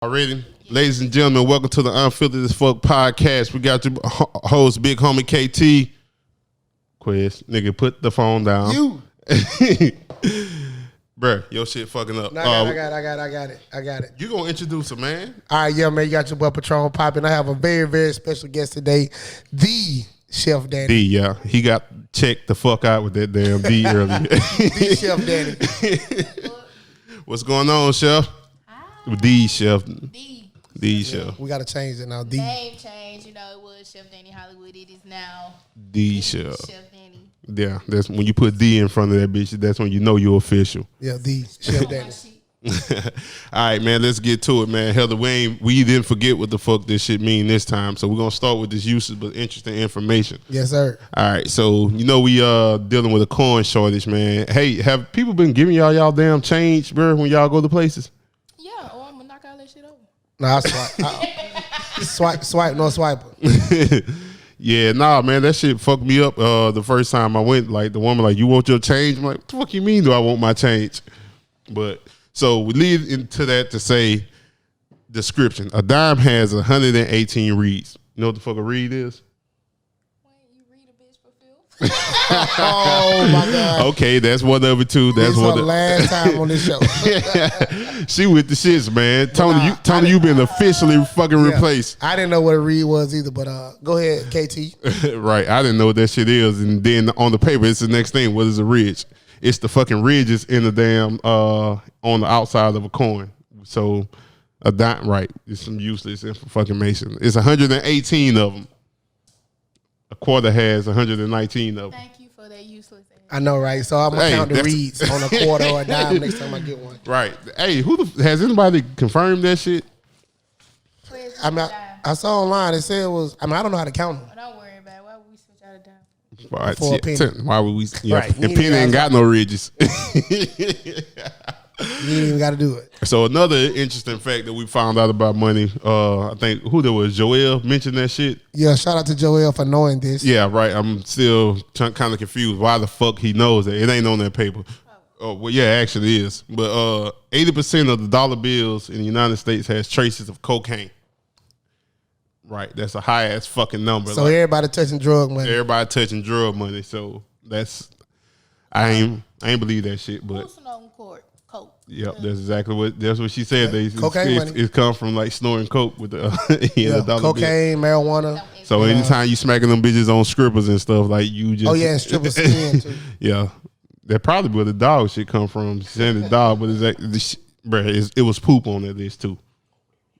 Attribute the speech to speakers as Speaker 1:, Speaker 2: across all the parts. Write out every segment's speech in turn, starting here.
Speaker 1: Already, ladies and gentlemen, welcome to the Unfiltered as Fuck podcast. We got your host, big homie KT. Quiz, nigga, put the phone down.
Speaker 2: You,
Speaker 1: bruh, your shit fucking up.
Speaker 2: no, I got it.
Speaker 1: You gonna introduce him, man?
Speaker 2: All right, yeah, man, you got your boy Patron popping. I have a very, very special guest today, the Chef Dani.
Speaker 1: D, yeah, he got checked the fuck out with that damn D earlier.
Speaker 2: The Chef Dani.
Speaker 1: What's going on, Chef? D Chef. D Chef.
Speaker 2: Yeah, we gotta change it now. D.
Speaker 3: Name change, it was Chef Dani Hollywood. It is now
Speaker 1: D Chef.
Speaker 3: Chef Dani.
Speaker 1: Yeah, that's when you put D in front of that bitch. That's when you know you're official.
Speaker 2: Yeah, the Chef Dani.
Speaker 1: All right, man, let's get to it, man. Heather, we didn't forget what the fuck this shit mean this time, so we're gonna start with this useless but interesting information.
Speaker 2: Yes, sir.
Speaker 1: All right, so we dealing with a coin shortage, man. Hey, have people been giving y'all damn change, bro, when y'all go to places?
Speaker 3: Yeah, or I'm gonna knock all that shit over.
Speaker 2: Nah, I swipe, no swiper.
Speaker 1: Yeah, nah, man, that shit fucked me up the first time I went. Like, the woman, like, you want your change? I'm like, what the fuck you mean do I want my change? But, so we lead into that to say, description. A dime has 118 reads. You know what the fuck a read is?
Speaker 3: When you read a bitch for filth.
Speaker 2: Oh my god.
Speaker 1: Okay, that's one of it too. That's
Speaker 2: This
Speaker 1: one
Speaker 2: her
Speaker 1: of
Speaker 2: last time on this show.
Speaker 1: She with the shits, man. Tony, you been officially fucking
Speaker 2: Yeah.
Speaker 1: replaced.
Speaker 2: I didn't know what a read was either, but go ahead, KT.
Speaker 1: Right. I didn't know what that shit is. And then on the paper, it's the next thing. What is a ridge? It's the fucking ridges in the damn on the outside of a coin. So a dime, right? It's some useless fucking mason. It's 118 of them. A quarter has 119 of them.
Speaker 3: Thank you for that useless ass.
Speaker 2: I know, right? So I'm gonna
Speaker 1: Hey,
Speaker 2: count the
Speaker 1: that's-
Speaker 2: reads on a quarter or a dime next time I get one.
Speaker 1: Right. Hey, has anybody confirmed that shit?
Speaker 3: Please,
Speaker 2: I mean, I saw online it said it was. I mean, I don't know how to count them.
Speaker 3: don't worry about it. Why would we switch out of dime?
Speaker 1: Right,
Speaker 2: For a penny.
Speaker 1: why would we? Yeah,
Speaker 2: Right.
Speaker 1: and penny ain't got no ridges.
Speaker 2: You ain't even got to do it.
Speaker 1: So another interesting fact that we found out about money, I think who there was, Joel mentioned that shit.
Speaker 2: Yeah, shout out to Joel for knowing this.
Speaker 1: Yeah, right. I'm still kind of confused why the fuck he knows that. It ain't on that paper. Oh, well, yeah, it actually is. But 80% of the dollar bills in the United States has traces of cocaine. Right, that's a high ass fucking number.
Speaker 2: So
Speaker 1: Like,
Speaker 2: everybody touching drug money.
Speaker 1: everybody touching drug money. So I ain't believe that shit, but.
Speaker 3: Who's on court? Coke.
Speaker 1: Yep, that's what she said.
Speaker 2: Cocaine money.
Speaker 1: It come from like snorting coke with the the dollar
Speaker 2: cocaine, marijuana.
Speaker 1: bill. So anytime you smacking them bitches on strippers and stuff, like you just
Speaker 2: Oh yeah, and stripper skin too.
Speaker 1: yeah, that probably where the dog shit come from. She said the dog, but it was poop on that list too.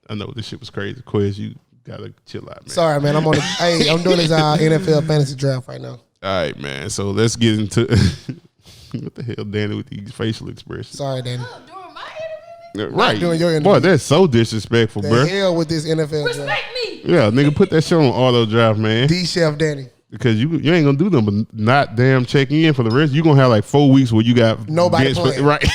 Speaker 1: I know this shit was crazy. Quiz, you gotta chill out, man.
Speaker 2: Sorry, man. I'm on. I'm doing this NFL fantasy draft right now.
Speaker 1: All right, man. So let's get into what the hell, Danny, with these facial expressions.
Speaker 2: Sorry, Danny.
Speaker 3: Oh, during my interview?
Speaker 1: Right,
Speaker 2: doing your
Speaker 1: boy,
Speaker 2: interview.
Speaker 1: that's so disrespectful,
Speaker 2: The
Speaker 1: bro.
Speaker 2: hell with this NFL draft.
Speaker 3: Respect me.
Speaker 1: Yeah, nigga, put that shit on auto draft, man.
Speaker 2: The Chef Dani.
Speaker 1: Because you ain't gonna do them, but not damn checking in for the rest. You gonna have like 4 weeks where you got
Speaker 2: Nobody
Speaker 1: bench
Speaker 2: playing.
Speaker 1: right.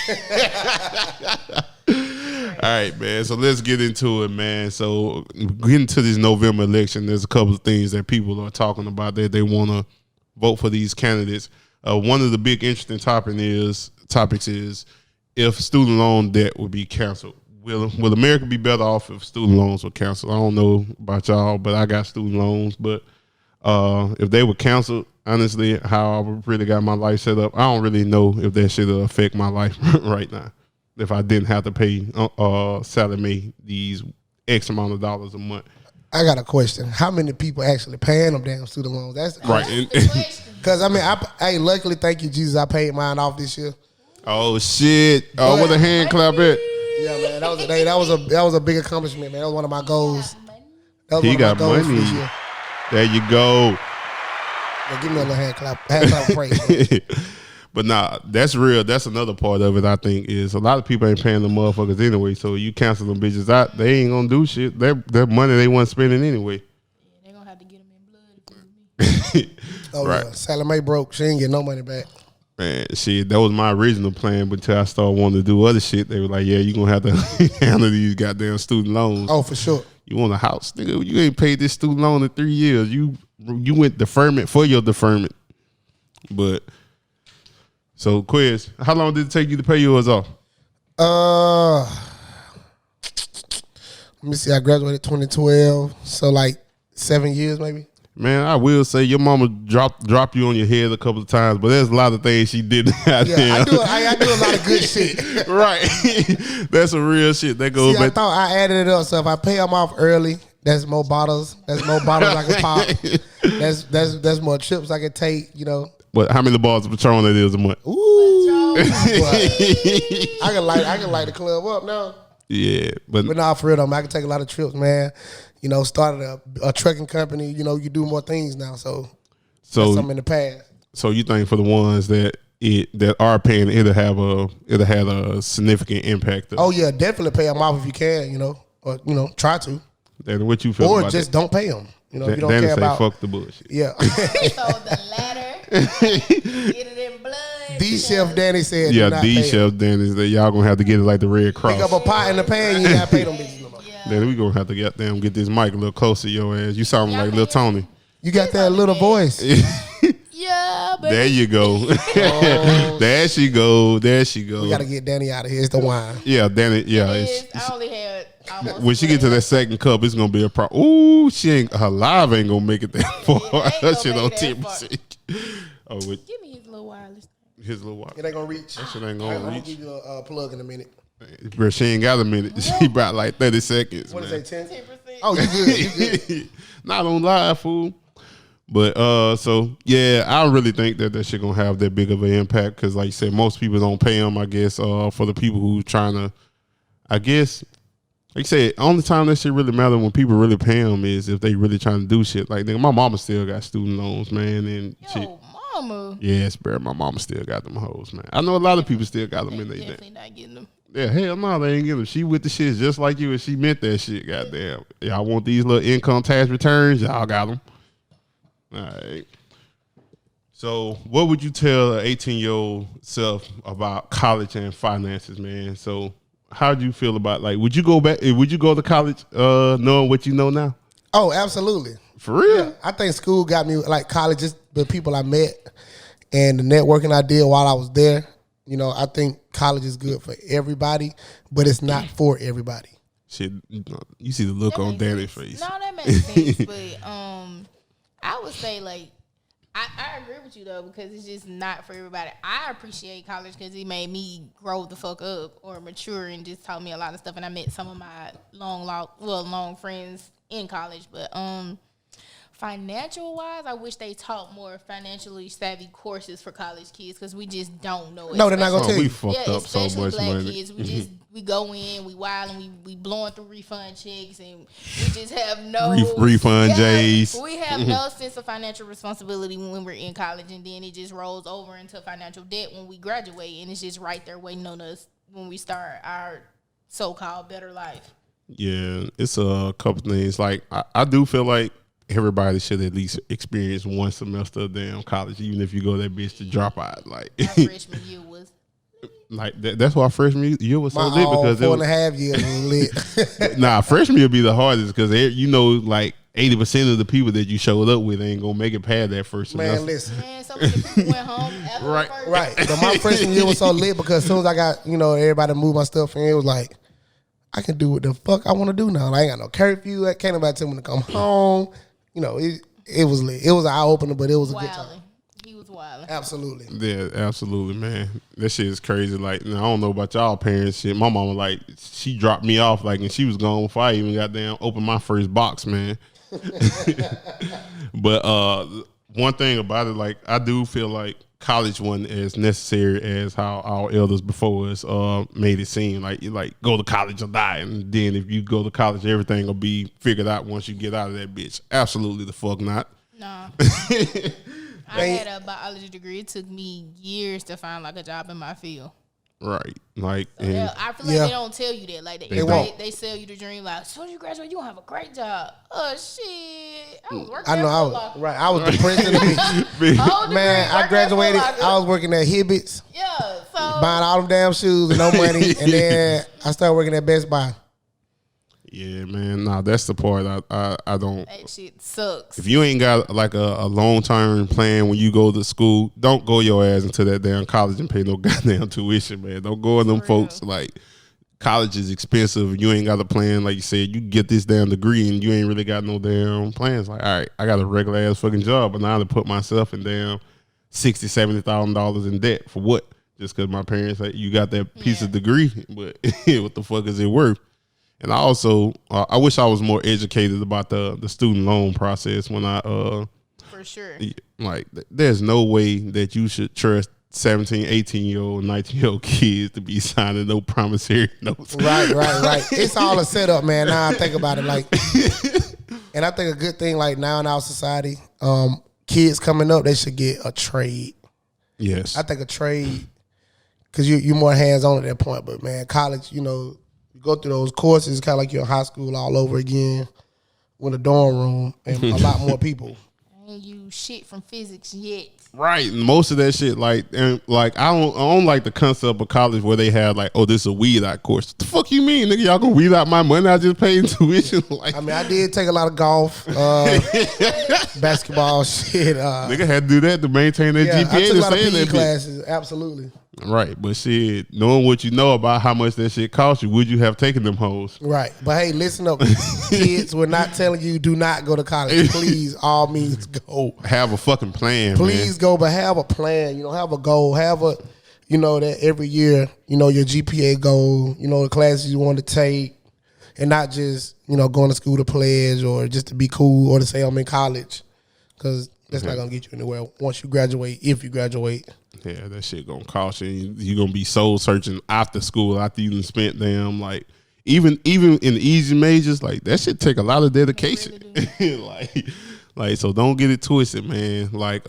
Speaker 1: All right, man. So let's get into it, man. So getting to this November election, there's a couple of things that people are talking about that they want to vote for these candidates. One of the big interesting topics is if student loan debt will be canceled. Will America be better off if student loans were canceled? I don't know about y'all, but I got student loans. But if they were canceled, honestly, how I really got my life set up, I don't really know if that shit will affect my life right now. If I didn't have to pay Sallie Mae these X amount of dollars a month.
Speaker 2: I got a question. How many people actually paying them damn student loans? That's the
Speaker 1: Right.
Speaker 2: Because I mean, luckily, thank you, Jesus, I paid mine off this year.
Speaker 1: Oh shit! Oh, what a hand clap at.
Speaker 2: Yeah, man, that was a big accomplishment, man. That was one of my goals. That was
Speaker 1: He
Speaker 2: one of
Speaker 1: got
Speaker 2: my goals
Speaker 1: money.
Speaker 2: for this year.
Speaker 1: There you go.
Speaker 2: Yeah, give me a little hand clap of praise. Man.
Speaker 1: But nah, that's real. That's another part of it. I think is a lot of people ain't paying the motherfuckers anyway. So you cancel them bitches out, they ain't gonna do shit. That money they wasn't spending anyway.
Speaker 3: Yeah, they're gonna have to get them in blood if it was me.
Speaker 2: Oh
Speaker 1: Right.
Speaker 2: yeah, Sallie Mae broke. She ain't get no money back.
Speaker 1: Man, shit, that was my original plan. But until I started wanting to do other shit, they were like, "Yeah, you gonna have to handle these goddamn student loans."
Speaker 2: Oh, for sure.
Speaker 1: You want a house, nigga? You ain't paid this student loan in 3 years. You went deferment for your deferment. But so, quiz, how long did it take you to pay yours off?
Speaker 2: Let me see. I graduated 2012, so like 7 years maybe.
Speaker 1: Man, I will say your mama dropped you on your head a couple of times, but there's a lot of things she did out there.
Speaker 2: I do a lot of good shit.
Speaker 1: Right. That's some real shit. That goes back.
Speaker 2: I thought I added it up, so if I pay them off early, that's more bottles. That's more bottles I can pop. That's more trips I can take, you know.
Speaker 1: But how many bottles of Patron that is a month?
Speaker 2: Ooh. I can light the club up now.
Speaker 1: Yeah. But
Speaker 2: not for real though, man. I can take a lot of trips, man. You know, started a trucking company. You know, you do more things now. So that's something in the past.
Speaker 1: So you think for the ones that are paying, it'll have a significant impact.
Speaker 2: Oh yeah, definitely pay them off if you can. You know, or try to.
Speaker 1: Then what you feel?
Speaker 2: Or
Speaker 1: about
Speaker 2: just
Speaker 1: that?
Speaker 2: Don't pay them. You know, if you don't
Speaker 1: Danny
Speaker 2: care
Speaker 1: say,
Speaker 2: about.
Speaker 1: Fuck the bullshit.
Speaker 2: Yeah.
Speaker 3: So the latter, get it in blood.
Speaker 2: The Chef Dani said.
Speaker 1: Yeah,
Speaker 2: the
Speaker 1: Chef Dani that y'all gonna have to get it like the Red Cross.
Speaker 2: Pick up a pot in the pan, you gotta pay them bitches no more.
Speaker 1: Then we gonna have to get this mic a little closer to your ass. You sound like Lil Tony.
Speaker 2: You got that little voice.
Speaker 3: Yeah, but
Speaker 1: There you go. There she go.
Speaker 2: We gotta get Dani out of here. It's the wine.
Speaker 1: Yeah, Dani. Yeah.
Speaker 3: I only had almost.
Speaker 1: When she get to that second cup, it's gonna be a problem. Ooh, her live ain't gonna make it that far. Her shit on 10%. Oh,
Speaker 3: Give me his little wireless.
Speaker 1: his little watch.
Speaker 2: It ain't gonna reach.
Speaker 1: That shit ain't gonna
Speaker 2: I'll
Speaker 1: reach.
Speaker 2: give you a plug in a minute.
Speaker 1: Bro, she ain't got a minute. She brought like 30 seconds.
Speaker 2: What is
Speaker 1: man.
Speaker 2: that, 10?
Speaker 3: 10%.
Speaker 2: Oh, you good. You good.
Speaker 1: Not on live, fool. But so yeah, I really think that shit gonna have that big of an impact because, like you said, most people don't pay them. I guess for the people who trying to, I guess, like you said, only time that shit really matter when people really pay them is if they really trying to do shit. Like nigga, my mama still got student loans, man, and shit.
Speaker 3: Yo, mama.
Speaker 1: Yes, bro, my mama still got them hoes, man. I know a lot of people still got them in their
Speaker 3: Definitely not getting them.
Speaker 1: Yeah, hell no, they ain't getting them. She with the shit just like you, and she meant that shit. Goddamn, y'all want these little income tax returns? Y'all got them. All right. So, what would you tell an 18-year-old self about college and finances, man? So, how do you feel about would you go back? Would you go to college knowing what you know now?
Speaker 2: Oh, absolutely.
Speaker 1: For real?
Speaker 2: Yeah, I think school got me college, just the people I met and the networking I did while I was there. You know, I think college is good for everybody, but it's not for everybody.
Speaker 1: Shit, you see the look
Speaker 3: That
Speaker 1: on
Speaker 3: makes
Speaker 1: Danny's
Speaker 3: sense.
Speaker 1: face.
Speaker 3: No, that makes sense. But I would say I agree with you though because it's just not for everybody. I appreciate college because it made me grow the fuck up or mature and just taught me a lot of stuff. And I met some of my long friends in college. But financial wise, I wish they taught more financially savvy courses for college kids because we just don't know it.
Speaker 2: No, they're not gonna tell
Speaker 1: We
Speaker 2: you.
Speaker 1: fucked up so
Speaker 3: especially
Speaker 1: much
Speaker 3: black
Speaker 1: money.
Speaker 3: kids. We go in, we wild, and we blowing through refund checks, and we just have no
Speaker 1: Refund J's.
Speaker 3: We have no sense of financial responsibility when we're in college, and then it just rolls over into financial debt when we graduate, and it's just right there waiting on us when we start our so-called better life.
Speaker 1: Yeah, it's a couple things. Like I do feel like everybody should at least experience one semester of damn college, even if you go that bitch to drop out. Like
Speaker 3: My freshman year was.
Speaker 1: Like that's why freshman year was so lit because
Speaker 2: 4.5 years was lit.
Speaker 1: Nah, freshman year be the hardest because like 80% of the people that you showed up with ain't gonna make it past that first semester.
Speaker 2: Man, listen.
Speaker 3: Man, so many people went home after
Speaker 1: Right.
Speaker 3: the first.
Speaker 2: Right. But my freshman year was so lit because as soon as I got, everybody to move my stuff in, it was like, I can do what the fuck I want to do now. I ain't got no curfew. I can't nobody tell me to come home. It was lit. It was an eye opener, but it was a good time.
Speaker 3: He was wilding.
Speaker 2: Absolutely.
Speaker 1: Yeah, absolutely, man. That shit is crazy. Like, I don't know about y'all parents shit. My mama, she dropped me off, and she was gone before I even got down, opened my first box, man. But one thing about it, I do feel like college wasn't as necessary as how our elders before us made it seem. You go to college or die, and then if you go to college, everything will be figured out once you get out of that bitch. Absolutely the fuck not.
Speaker 3: Nah. I had a biology degree. It took me years to find a job in my field.
Speaker 1: Right.
Speaker 3: I feel like they don't tell you that. They sell you the dream. As soon as you graduate, you gonna have a great job. Oh shit! I was working.
Speaker 2: I was depressed in the bitch. Man, I graduated. I was working at Hibbett's.
Speaker 3: Yeah. So
Speaker 2: buying all them damn shoes and no money, and then I started working at Best Buy.
Speaker 1: Yeah, man. Nah, that's the part I don't.
Speaker 3: That shit sucks.
Speaker 1: If you ain't got a long term plan when you go to school, don't go your ass into that damn college and pay no goddamn tuition, man. Don't go in them folks college is expensive. You ain't got a plan. Like you said, you get this damn degree and you ain't really got no damn plans. Like, all right, I got a regular ass fucking job, but now to put myself in damn $60,000-$70,000 in debt for what? Just because my parents say you got that piece of degree, but what the fuck is it worth? And I also, I wish I was more educated about the student loan process when I
Speaker 3: for sure.
Speaker 1: Like, there's no way that you should trust 17, 18-year-old, 19-year-old kids to be signing no promissory notes.
Speaker 2: Right. It's all a setup, man. Now I think about it, like, and I think a good thing, like, now in our society, kids coming up, they should get a trade.
Speaker 1: Yes.
Speaker 2: I think a trade, because you're more hands-on at that point. But, man, college, you know, you go through those courses, kind of like you're in high school all over again with a dorm room and a lot more people.
Speaker 3: Ain't you shit from physics yet.
Speaker 1: Right. Most of that shit, like I don't like the concept of college where they have like, oh, this is a weed out course. What the fuck you mean, nigga? Y'all gonna weed out my money? I just paid tuition. Like,
Speaker 2: I mean, I did take a lot of golf, basketball shit.
Speaker 1: Nigga had to do that to maintain their GPA.
Speaker 2: I took a lot of PE
Speaker 1: that
Speaker 2: classes, absolutely.
Speaker 1: Right, but shit, knowing what you know about how much that shit cost you, would you have taken them hoes?
Speaker 2: Right, but hey, listen up, kids. We're not telling you do not go to college. Please, all means go.
Speaker 1: Have a fucking plan.
Speaker 2: Please go, but have a plan. You know, have a goal. Have a, you know, that every year, you know, your GPA goal. You know, the classes you want to take, and not just, you know, going to school to pledge or just to be cool or to say I'm in college, because that's not gonna get you anywhere once you graduate. If you graduate.
Speaker 1: Yeah, that shit gonna cost you. You're gonna be soul searching after school, after you done spent them. Like, even in the easy majors, like, that shit take a lot of dedication. Really like, so don't get it twisted, man. Like,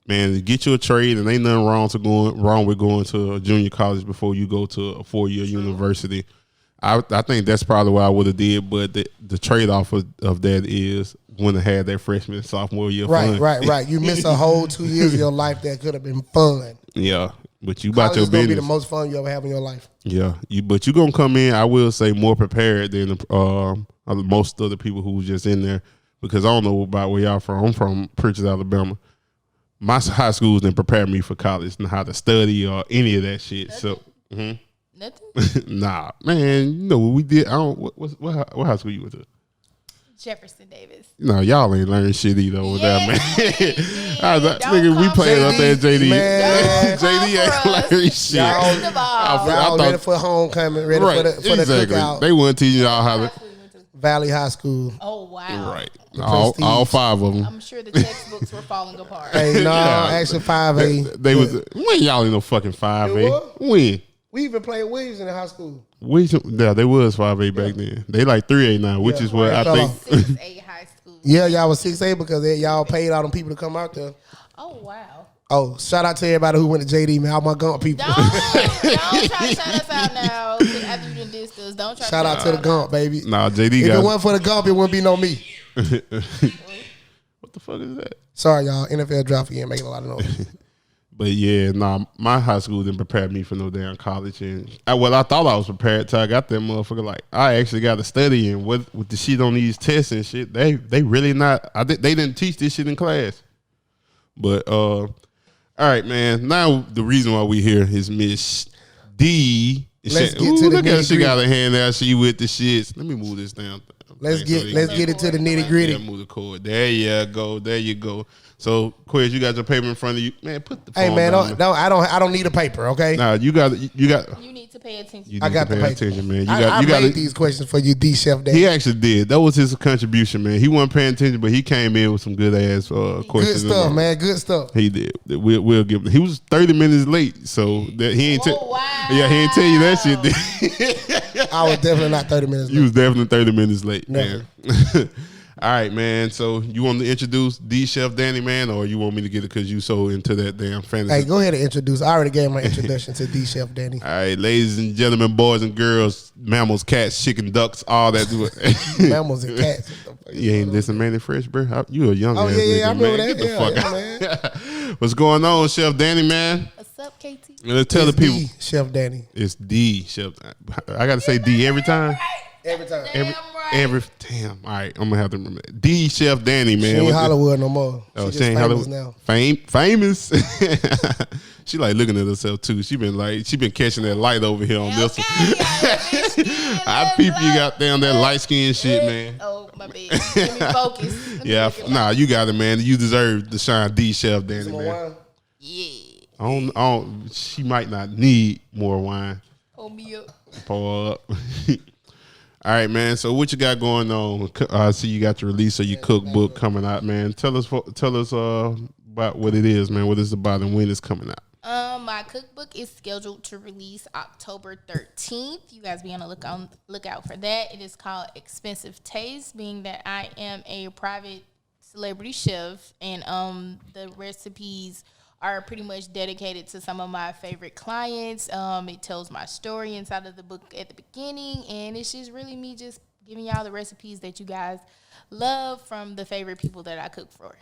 Speaker 1: man, get you a trade, and ain't nothing wrong with going to a junior college before you go to a 4-year university. I think that's probably what I would have did, but the trade off of that is wouldn't have had that freshman and sophomore year fun.
Speaker 2: Right. You miss a whole 2 years of your life that could have been fun.
Speaker 1: Yeah, but you about your business.
Speaker 2: College is gonna be the most fun you ever have in your life.
Speaker 1: Yeah, but you gonna come in, I will say, more prepared than most of the people who was just in there, because I don't know about where y'all from. I'm from Pritchard, Alabama. My high schools didn't prepare me for college and how to study or any of that shit. So.
Speaker 3: Nothing?
Speaker 1: Nah, man. You know what we did? I don't. What high school you went to?
Speaker 3: Jefferson Davis.
Speaker 1: No, y'all ain't learning shit either over there, man. Nigga, we
Speaker 3: come
Speaker 1: playing up there, JD.
Speaker 3: Man.
Speaker 1: JD ain't learning shit.
Speaker 2: Y'all ready for homecoming, ready for the cookout.
Speaker 1: They weren't teaching y'all how to.
Speaker 2: Valley High School.
Speaker 3: Oh, wow.
Speaker 1: Right. All 5 of them.
Speaker 3: I'm sure the textbooks were falling apart.
Speaker 2: Hey, no, actually 5A.
Speaker 1: They was, when y'all in no fucking 5A? When?
Speaker 2: We even played Williams in high school.
Speaker 1: Yeah, they was 5A back then. They like 3A now, which is what I think.
Speaker 3: 6A high school.
Speaker 2: Yeah, y'all was 6A because y'all paid all them people to come out there.
Speaker 3: Oh, wow.
Speaker 2: Oh, shout out to everybody who went to JD, man. All my Gump people.
Speaker 3: Don't try to shout us out now. After you done dissed us, don't try
Speaker 2: shout out to the Gump, baby.
Speaker 1: Nah, JD
Speaker 2: if it wasn't for the Gump, it wouldn't be no me.
Speaker 1: What the fuck is that?
Speaker 2: Sorry, y'all. NFL draft again, making a lot of noise.
Speaker 1: But yeah, nah, my high school didn't prepare me for no damn college, and I thought I was prepared till I got that motherfucker. Like, I actually got to study, and with the shit on these tests and shit, they really not. They didn't teach this shit in class. But all right, man. Now the reason why we here is Miss D.
Speaker 2: Let's get to the
Speaker 1: look at she
Speaker 2: nitty-gritty.
Speaker 1: got her hand out. She with the shits. Let me move this down.
Speaker 2: Let's get into the nitty gritty.
Speaker 1: Yeah, move the cord. There you go. There you go. So, Quiz, you got your paper in front of you, man. Put the phone
Speaker 2: Hey man,
Speaker 1: down.
Speaker 2: I don't need a paper, okay?
Speaker 1: Nah, you got.
Speaker 3: You need to pay attention.
Speaker 1: You
Speaker 2: I
Speaker 1: need
Speaker 2: got
Speaker 1: to
Speaker 2: the
Speaker 1: pay
Speaker 2: paper.
Speaker 1: attention, man.
Speaker 2: I made these questions for you, D Chef Dani.
Speaker 1: He actually did. That was his contribution, man. He wasn't paying attention, but he came in with some good ass
Speaker 2: Good
Speaker 1: questions.
Speaker 2: stuff, man. Good stuff.
Speaker 1: He did. We'll give him. He was 30 minutes late, so that he ain't.
Speaker 3: Oh, wow.
Speaker 1: Yeah, he ain't tell you that shit. Did
Speaker 2: I was definitely not 30 minutes late.
Speaker 1: You was definitely 30 minutes late,
Speaker 2: Never.
Speaker 1: man. All right, man. So you want to introduce D Chef Dani, man, or you want me to get it because you so into that damn fantasy?
Speaker 2: Hey, go ahead and introduce. I already gave my introduction to D Chef Dani.
Speaker 1: All right, ladies and gentlemen, boys and girls, mammals, cats, chicken, ducks, all that.
Speaker 2: Mammals and cats.
Speaker 1: You ain't listen, Manny Fresh, bro. You a young ass nigga,
Speaker 2: I remember
Speaker 1: man.
Speaker 2: that.
Speaker 1: Get the fuck
Speaker 2: man.
Speaker 1: What's going on, Chef Dani, man?
Speaker 3: What's up, KT?
Speaker 1: Let's tell
Speaker 2: It's
Speaker 1: the people.
Speaker 2: D Chef Dani.
Speaker 1: It's D Chef. I got to say D every time.
Speaker 2: Every time.
Speaker 1: Damn. All right, I'm gonna have to remember that. D Chef Dani, man.
Speaker 2: She ain't Hollywood no more.
Speaker 1: Oh,
Speaker 2: she ain't
Speaker 1: Hollywood
Speaker 2: now.
Speaker 1: Famous. She like looking at herself too. She been catching that light over here on this one. I peep you got down that light skin shit, man.
Speaker 3: Oh, my bad. Let me focus.
Speaker 1: You got it, man. You deserve to shine, D Chef Dani, man.
Speaker 3: Yeah.
Speaker 1: She might not need more wine.
Speaker 3: Pull me up.
Speaker 1: Pour up. All right, man. So what you got going on? I see you got your release of your cookbook coming out, man. Tell us about what it is, man. What it's about and when it's coming out.
Speaker 3: My cookbook is scheduled to release October 13th. You guys be on the lookout for that. It is called Expensive Taste, being that I am a private celebrity chef, and the recipes are pretty much dedicated to some of my favorite clients. It tells my story inside of the book at the beginning, and it's just really me just giving y'all the recipes that you guys love from the favorite people that I cook for.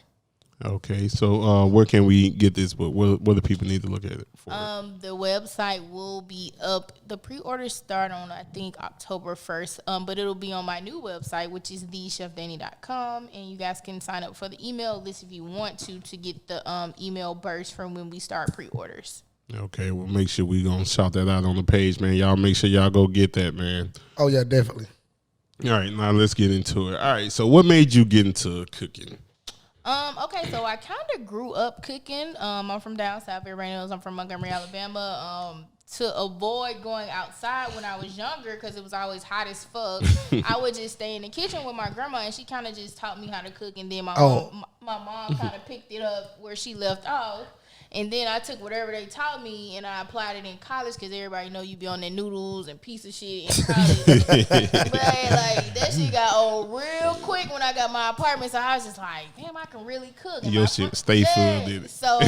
Speaker 1: Okay, so where can we get this book? What do people need to look at it for?
Speaker 3: The website will be up. The pre-orders start on, I think, October 1st, but it'll be on my new website, which is thechefdani.com, and you guys can sign up for the email list if you want to get the email burst from when we start pre-orders.
Speaker 1: Okay, well, make sure we gonna shout that out on the page, man. Y'all make sure y'all go get that, man.
Speaker 2: Oh, yeah, definitely.
Speaker 1: All right, now let's get into it. All right, so what made you get into cooking?
Speaker 3: Okay, so I kind of grew up cooking. I'm from down south. Everybody knows I'm from Montgomery, Alabama. To avoid going outside when I was younger, because it was always hot as fuck, I would just stay in the kitchen with my grandma, and she kind of just taught me how to cook. And then my mom kind of picked it up where she left off. And then I took whatever they taught me and I applied it in college, because everybody know you be on their noodles and piece of shit in college. But like that shit got old real quick when I got my apartment. So I was just like, damn, I can really cook. And
Speaker 1: your shit stay full, did it?
Speaker 3: So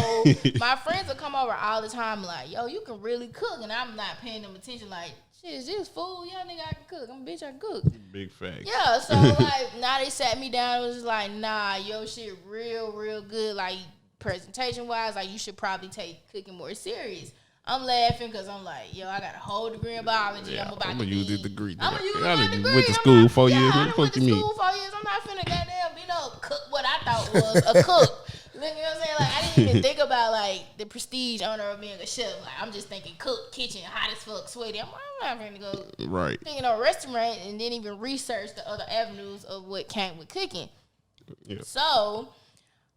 Speaker 3: my friends would come over all the time like, yo, you can really cook. And I'm not paying them attention like, shit, is this food? Yeah, nigga, I can cook. I'm a bitch, I can cook.
Speaker 1: Big fact.
Speaker 3: Yeah, so like now they sat me down. It was just like, nah, your shit real good. Like, presentation wise, like you should probably take cooking more serious. I'm laughing because I'm like, yo, I got a whole degree in biology.
Speaker 1: Yeah,
Speaker 3: I'm gonna
Speaker 1: use the degree.
Speaker 3: I'm gonna use my degree.
Speaker 1: Went to school 4 years.
Speaker 3: What the fuck you mean? School 4 years. I'm not finna goddamn, cook what I thought was a cook. You know what I'm saying? Like, I didn't even think about like the prestige honor of being a chef. Like, I'm just thinking cook, kitchen, hot as fuck, sweaty. I'm not finna go thinking of a restaurant and then even research the other avenues of what came with cooking. Yeah. So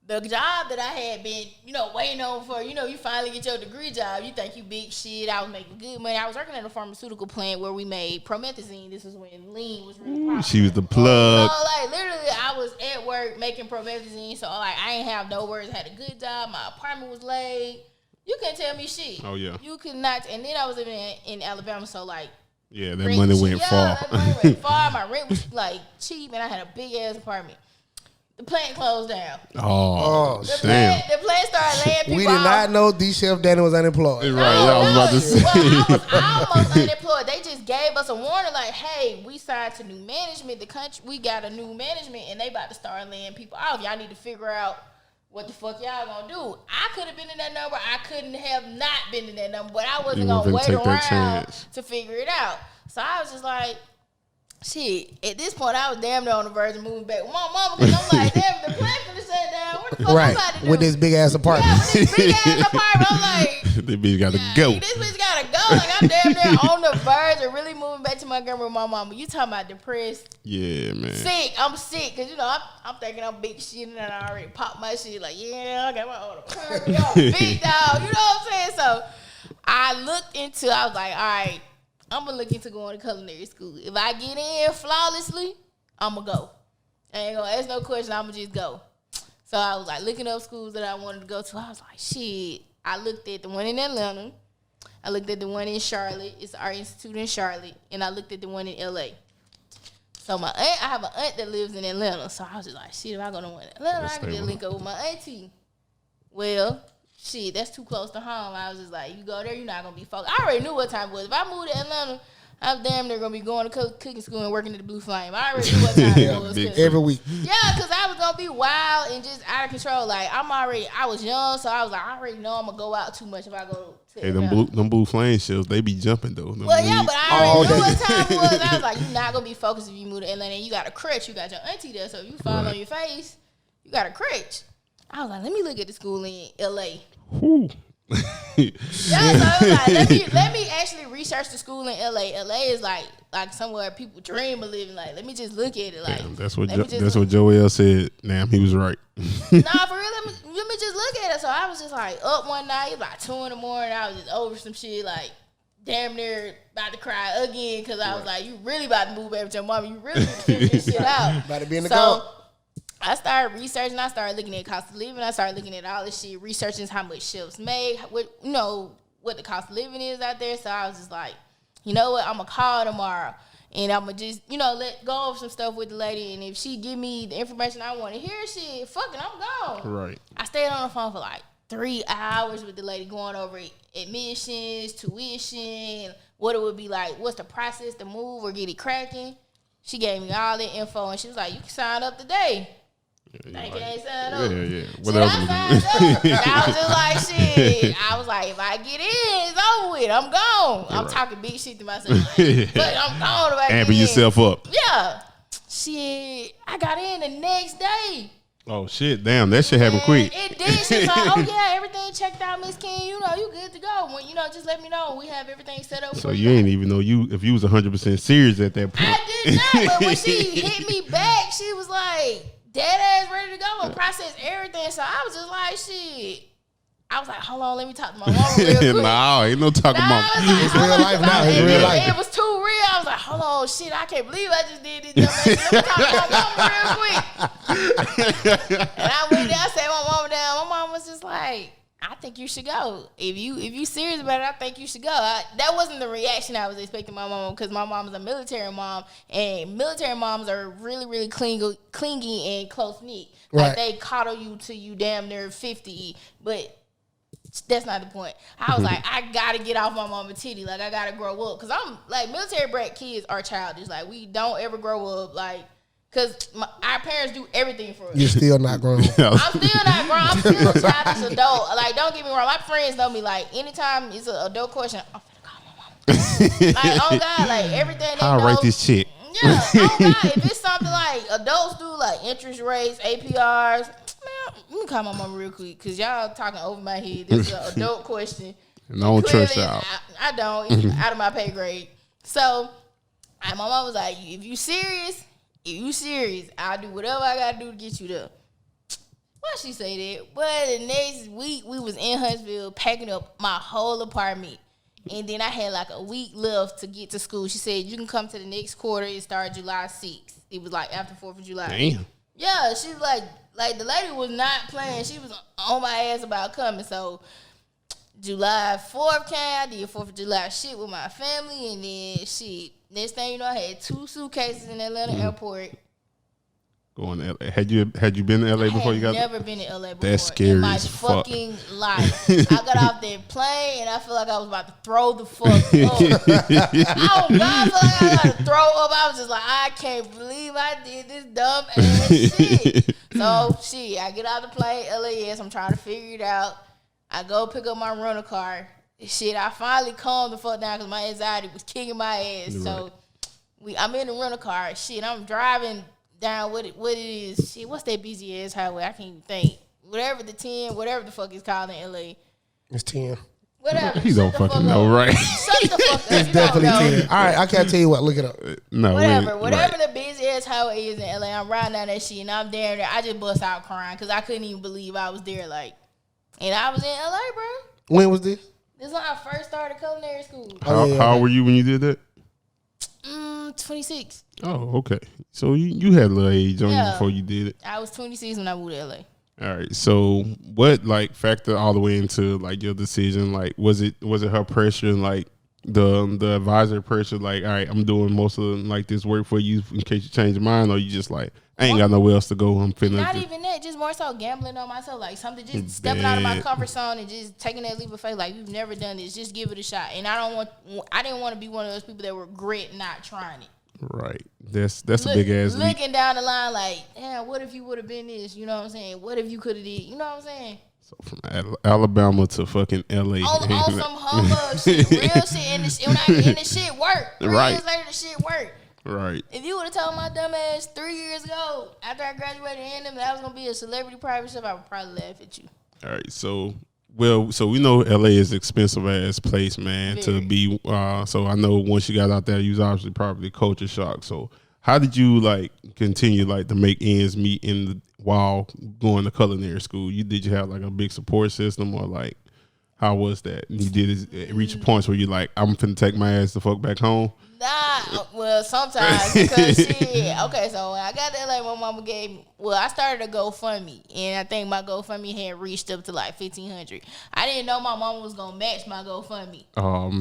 Speaker 3: the job that I had been, waiting on for, you finally get your degree job. You think you big shit. I was making good money. I was working at a pharmaceutical plant where we made promethazine. This was when lean was really popular.
Speaker 1: She was the plug.
Speaker 3: So, like, literally, I was at work making promethazine. So, like, I ain't have no worries. I had a good job. My apartment was laid. You couldn't tell me shit.
Speaker 1: Oh, yeah.
Speaker 3: You could not. And then I was living in Alabama. So, like,
Speaker 1: yeah, that money went far.
Speaker 3: That money went far. My rent was, like, cheap. And I had a big-ass apartment. The plant closed down.
Speaker 1: Oh, damn.
Speaker 3: The plant started laying people
Speaker 2: We did not know the Chef Dani was unemployed.
Speaker 1: Right, I was about to say.
Speaker 3: Well, I was almost unemployed. They just gave us a warning like, hey, we signed to new management. The country, we got a new management, and they about to start laying people off. Y'all need to figure out what the fuck y'all gonna do. I could have been in that number. I couldn't have not been in that number, but I wasn't gonna wait around to figure it out. So I was just like, shit, at this point, I was damn near on the verge of moving back with my mama, because I'm like, damn, the plant finna shut down. What the fuck I'm about to do?
Speaker 2: With this big ass apartment.
Speaker 3: Yeah, with this big ass apartment. I'm like,
Speaker 1: this bitch gotta go.
Speaker 3: This bitch gotta go. Like, I'm damn near on the verge of really moving back to Montgomery with my mama. You talking about depressed?
Speaker 1: Yeah, man.
Speaker 3: Sick. I'm sick, because, I'm thinking I'm big shit, and I already popped my shit. Like, yeah, I got my own apartment. I'm big dog. You know what I'm saying? So, I was like, all right, I'm going to look into going to culinary school. If I get in flawlessly, I'm going to go. I ain't going to ask no question. I'm going to just go. So I was like looking up schools that I wanted to go to. I was like, shit. I looked at the one in Atlanta. I looked at the one in Charlotte. It's our institute in Charlotte. And I looked at the one in L.A. So I have an aunt that lives in Atlanta. So I was just like, shit, if I go to one in Atlanta, I can just link up with my auntie. Well, shit, that's too close to home. I was just like, you go there, you're not going to be focused. I already knew what time it was. If I moved to Atlanta, I'm damn near gonna be going to cooking school and working at the Blue Flame. I already knew what time it was.
Speaker 2: Every week.
Speaker 3: Yeah, because I was gonna be wild and just out of control. Like I was young, so I was like, I already know I'm gonna go out too much if I go.
Speaker 1: Hey, them blue flame shifts, they be jumping though.
Speaker 3: Well, yeah, but I already knew what time it was. I was like, you're not gonna be focused if you move to Atlanta. And you got a crutch. You got your auntie there, so if you fall on your face, you got a crutch. I was like, let me look at the school in LA.
Speaker 1: Whew.
Speaker 3: Yeah, so I was like, let me actually research the school in LA. LA is like somewhere people dream of living. Like, let me just look at it. Like,
Speaker 1: damn, that's what Joel said. Damn, he was right.
Speaker 3: Nah, for real. Let me just look at it. So I was just like up one night, it was like 2 a.m. I was just over some shit, like damn near about to cry again because I was like, you really about to move back with your mom. You really need to figure this shit out.
Speaker 2: About to be in the car.
Speaker 3: I started researching. I started looking at cost of living. I started looking at all this shit, researching how much chefs make, what the cost of living is out there. So I was just like, you know what? I'm gonna call tomorrow, and I'm gonna just let go of some stuff with the lady. And if she give me the information I want to hear, shit, fucking, I'm gone.
Speaker 1: Right.
Speaker 3: I stayed on the phone for like 3 hours with the lady going over admissions, tuition, what it would be like, what's the process to move or get it cracking. She gave me all the info, and she was like, you can sign up today. Like, ain't sign up.
Speaker 1: Yeah. What else?
Speaker 3: I was just like, shit. I was like, if I get in, it's over with. I'm gone. I'm talking big shit to myself. Like, but I'm gone if I get in.
Speaker 1: Amping yourself up.
Speaker 3: Yeah. Shit. I got in the next day.
Speaker 1: Oh, shit. Damn, that shit happened quick.
Speaker 3: It did. She was like, oh, yeah, everything checked out, Miss King. You good to go. When, just let me know. We have everything set up
Speaker 1: so
Speaker 3: for
Speaker 1: you. So you ain't even know if you was 100% serious at that point.
Speaker 3: I did not. But when she hit me back, she was like, dead ass ready to go and process everything. So I was just like, shit. I was like, hold on, let me talk to my mom real quick.
Speaker 1: Nah, ain't no talking about.
Speaker 3: Like,
Speaker 2: it's real life now. It's real life.
Speaker 3: It was too real. I was like, hold on, shit, I can't believe I just did this. Let me talk to my mom real quick. And I went there, I sat my mama down. My mom was just like, I think you should go. If you serious about it, I think you should go. That wasn't the reaction I was expecting my mom, because my mom is a military mom, and military moms are really, really clingy and close-knit. Like, they coddle you till you damn near 50, but that's not the point. I was like, I gotta get off my mama titty. Like, I gotta grow up. Because I'm like, military brat kids are childish. Like, we don't ever grow up. Like, because our parents do everything for us.
Speaker 2: You're still not grown.
Speaker 3: I'm still not grown. I'm still a childish adult. Like, don't get me wrong. My friends know me. Like, anytime it's an adult question, I'm finna call my mama. Like, oh God, like, everything they
Speaker 1: I'll
Speaker 3: know.
Speaker 1: write this check.
Speaker 3: Yeah, oh God. If it's something like adults do, like interest rates, APRs, man, let me call my mama real quick, because y'all talking over my head. This is an adult question.
Speaker 1: And I don't trust y'all.
Speaker 3: I don't. It's out of my pay grade. So, my mom was like, if you serious, I'll do whatever I gotta do to get you there. Why she say that? Well, the next week we was in Huntsville packing up my whole apartment, and then I had like a week left to get to school. She said, you can come to the next quarter. It started July 6th. It was like after 4th of July.
Speaker 1: Damn.
Speaker 3: Yeah, she was like the lady was not playing. She was on my ass about coming. So July 4th came. I did 4th of July shit with my family, and then shit. Next thing you know, I had 2 suitcases in Atlanta airport.
Speaker 1: Going to LA. Had you been to LA before you got there?
Speaker 3: Never been to LA before.
Speaker 1: That's scary
Speaker 3: in my
Speaker 1: as fuck.
Speaker 3: fucking life. I got off that plane and I feel like I was about to throw the fuck up. Oh God, I feel like I was about to throw up. I was just like, I can't believe I did this dumb ass shit. So shit, I get out the plane, LAS. I'm trying to figure it out. I go pick up my rental car. Shit, I finally calmed the fuck down because my anxiety was kicking my ass. Right. So I'm in the rental car. Shit, I'm driving down what it is. Shit, what's that busy ass highway? I can't even think. Whatever the fuck it's called in LA.
Speaker 2: It's 10.
Speaker 3: Whatever.
Speaker 1: You don't fucking know, right?
Speaker 3: Shut the fuck up.
Speaker 2: It's definitely 10. All right, I can't tell you what. Look it up.
Speaker 1: No,
Speaker 3: whatever
Speaker 1: right.
Speaker 3: the busy ass highway is in LA, I'm riding down that shit and I'm there. I just bust out crying because I couldn't even believe I was there. Like, and I was in LA, bro.
Speaker 2: When was this?
Speaker 3: This is when I first started culinary school.
Speaker 1: How were you when you did that?
Speaker 3: 26.
Speaker 1: Oh, okay. So you had a little age on you before you did it.
Speaker 3: I was 26 when I moved to LA.
Speaker 1: All right. So what factored all the way into your decision? Was it her pressure and the advisor person like, all right, I'm doing most of like this work for you in case you change your mind, or you just like, I ain't got nowhere else to go. I'm finna.
Speaker 3: Not even that, just more so gambling on myself, like something just stepping out of my comfort zone and just taking that leap of faith. Like, you've never done this, just give it a shot. And I didn't want to be one of those people that regret not trying it.
Speaker 1: Right. That's a big ass leap.
Speaker 3: Looking down the line, like, damn, what if you would have been this? You know what I'm saying? What if you could have did? You know what I'm saying?
Speaker 1: So from Alabama to fucking LA.
Speaker 3: On some humbug shit, real shit, and the shit worked. 3 years later, the shit worked.
Speaker 1: Right.
Speaker 3: If you would have told my dumb ass 3 years ago, after I graduated and that I was gonna be a celebrity private chef, I would probably laugh at you.
Speaker 1: All right. So we know LA is an expensive ass place, man, to be. So I know once you got out there, you was obviously probably culture shock. So how did you like continue like to make ends meet while going to culinary school? Did you have like a big support system, or like how was that? You did reach points where you like, I'm finna take my ass the fuck back home?
Speaker 3: Nah, well, sometimes because shit. Okay, so when I got that, like my mama gave me. Well, I started a GoFundMe, and I think my GoFundMe had reached up to like $1,500. I didn't know my mama was gonna match my GoFundMe.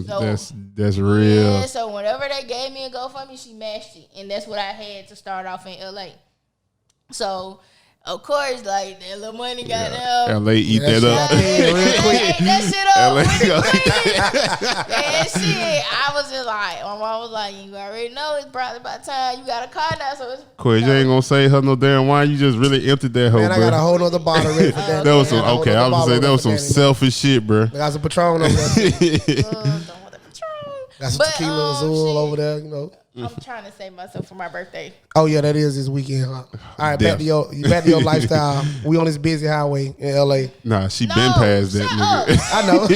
Speaker 1: So, that's real.
Speaker 3: Yeah, so whenever they gave me a GoFundMe, she matched it, and that's what I had to start off in LA. So. Of course, like that little money got them.
Speaker 1: LA eat that up.
Speaker 3: That shit up. And shit, I was just like, my mom was like, you already know it's probably about time you got a car now. So it's
Speaker 1: Quez, you ain't gonna say her no damn wine. You just really emptied that hoe,
Speaker 2: man,
Speaker 1: bro.
Speaker 2: I got a whole nother bottle ready for that.
Speaker 1: That was some okay. I was saying that was some selfish shit, bro.
Speaker 2: I got some Patron over there.
Speaker 3: don't want the Patron.
Speaker 2: Got some tequila Azul over there, you know.
Speaker 3: I'm trying to save myself for my birthday.
Speaker 2: Oh yeah, that is this weekend, huh? All right, back to your lifestyle. We on this busy highway in LA.
Speaker 1: Nah, she been past that,
Speaker 3: nigga. I know.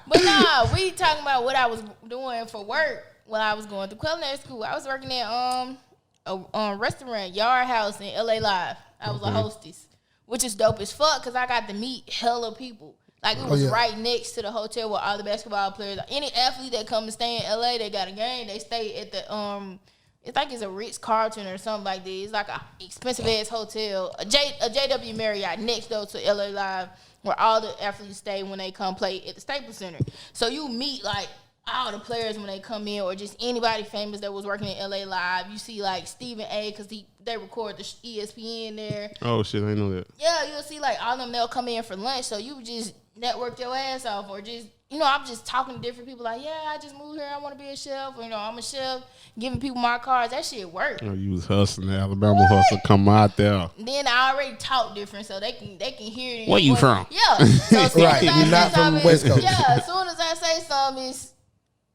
Speaker 3: But nah, we talking about what I was doing for work when I was going through culinary school. I was working at a restaurant, Yard House in LA Live. I was a hostess, which is dope as fuck because I got to meet hella people. Like, it was right next to the hotel where all the basketball players, any athlete that come and stay in LA, they got a game, they stay at the, it's like it's a Ritz-Carlton or something like this. It's like a expensive ass hotel, a JW Marriott next door to LA Live, where all the athletes stay when they come play at the Staples Center. So you meet like all the players when they come in, or just anybody famous that was working at LA Live. You see like Stephen A. because they record the ESPN there.
Speaker 1: Oh shit, I didn't know that.
Speaker 3: Yeah, you'll see like all of them, they'll come in for lunch. So you just network your ass off, or just, you know, I'm just talking to different people like, yeah, I just moved here, I want to be a chef, or, you know, I'm a chef, giving people my cards. That shit work.
Speaker 1: Oh, you was hustling, the Alabama hustle come out there.
Speaker 3: Then I already talk different, so they can hear it.
Speaker 1: Where you from?
Speaker 3: Yeah. So
Speaker 2: right, you're not from West Coast.
Speaker 3: Yeah, as soon as I say something, it's,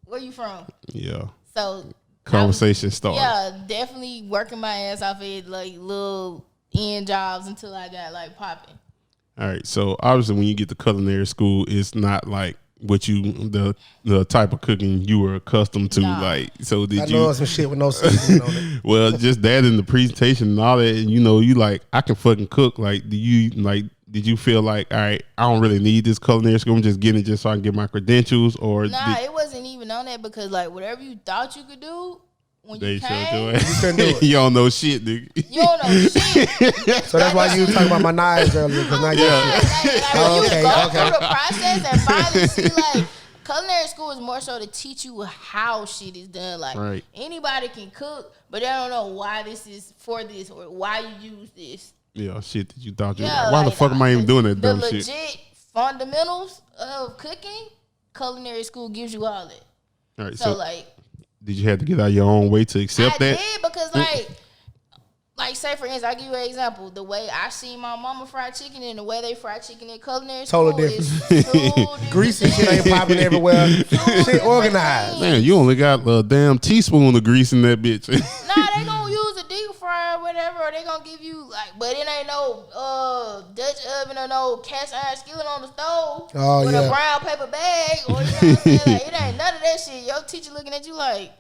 Speaker 3: where you from?
Speaker 1: Yeah.
Speaker 3: So
Speaker 1: conversation starts.
Speaker 3: Yeah, definitely working my ass off at like little end jobs until I got like popping.
Speaker 1: All right, so obviously when you get to culinary school, it's not like what the type of cooking you were accustomed to. Nah. Like, so did you? I know
Speaker 2: some shit with no seasoning on it.
Speaker 1: Well, just that in the presentation and all that, and you know, you like, I can fucking cook. Like, did you feel like, all right, I don't really need this culinary school, I'm just getting it just so I can get my credentials? Or
Speaker 3: it wasn't even on that, because like whatever you thought you could do, when you came,
Speaker 2: you couldn't do it.
Speaker 1: You don't know shit, nigga.
Speaker 3: You don't know shit.
Speaker 2: So that's why you were talking about my knives earlier. Cause now
Speaker 3: when you go through the process and finally see, like, culinary school is more so to teach you how shit is done. Like, anybody can cook, but they don't know why this is for this or why you use this.
Speaker 1: Yeah, shit that you thought you were like, why the fuck am I even doing that dumb shit?
Speaker 3: The legit fundamentals of cooking, culinary school gives you all that.
Speaker 1: All right,
Speaker 3: so like,
Speaker 1: did you have to get out your own way to accept that?
Speaker 3: I did, because like say for instance, I'll give you an example. The way I see my mama fried chicken and the way they fry chicken in culinary school is different.
Speaker 2: Greasy shit ain't popping everywhere. Shit organized.
Speaker 1: Man, you only got a damn teaspoon of grease in that bitch.
Speaker 3: Nah, they gonna use a deep fryer or whatever, or they gonna give you like, but it ain't no Dutch oven or no cast iron skillet on the stove with a brown paper bag, or you know what I'm saying? Like, it ain't none of that shit. Your teacher looking at you like,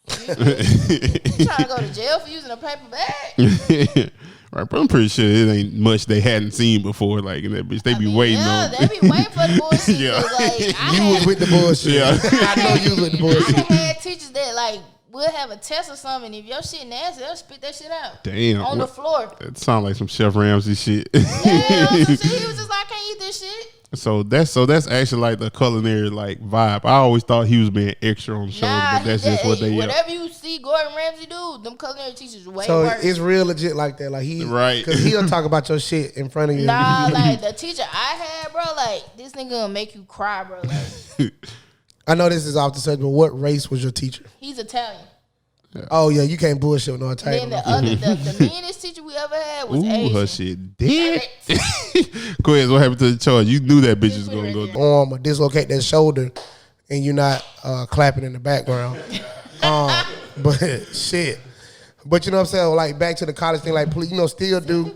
Speaker 3: you trying to go to jail for using a paper bag?
Speaker 1: Right, but I'm pretty sure it ain't much they hadn't seen before. Like in that bitch, they be waiting on.
Speaker 3: They be waiting for the bullshit.
Speaker 2: Like, you was with the bullshit.
Speaker 1: Yeah.
Speaker 2: I know you was with the bullshit.
Speaker 3: I had teachers that like we'll have a test or something. If your shit nasty, they'll spit that shit out.
Speaker 1: Damn.
Speaker 3: On the floor.
Speaker 1: That sounds like some Chef Ramsay shit.
Speaker 3: Yeah, some shit. He was just like, I can't eat this shit.
Speaker 1: So that's actually like the culinary like vibe. I always thought he was being extra on the show, but that's just what they.
Speaker 3: Whatever you see Gordon Ramsay do, them culinary teachers way
Speaker 2: so
Speaker 3: worse.
Speaker 2: it's real legit like that. Like
Speaker 1: right,
Speaker 2: because he'll talk about your shit in front of you.
Speaker 3: Nah, like the teacher I had, bro, like this nigga gonna make you cry, bro. Like,
Speaker 2: I know this is off the subject, but what race was your teacher?
Speaker 3: he's Italian.
Speaker 2: Yeah. Oh yeah, you can't bullshit with no Italian.
Speaker 3: Then the meanest teacher we ever had was Asian.
Speaker 1: Her shit dead. Quiz, what happened to the charge? You knew that bitch was gonna go
Speaker 2: arm or dislocate that shoulder, and you're not clapping in the background. But shit. But you know what I'm saying? Like back to the college thing, like still do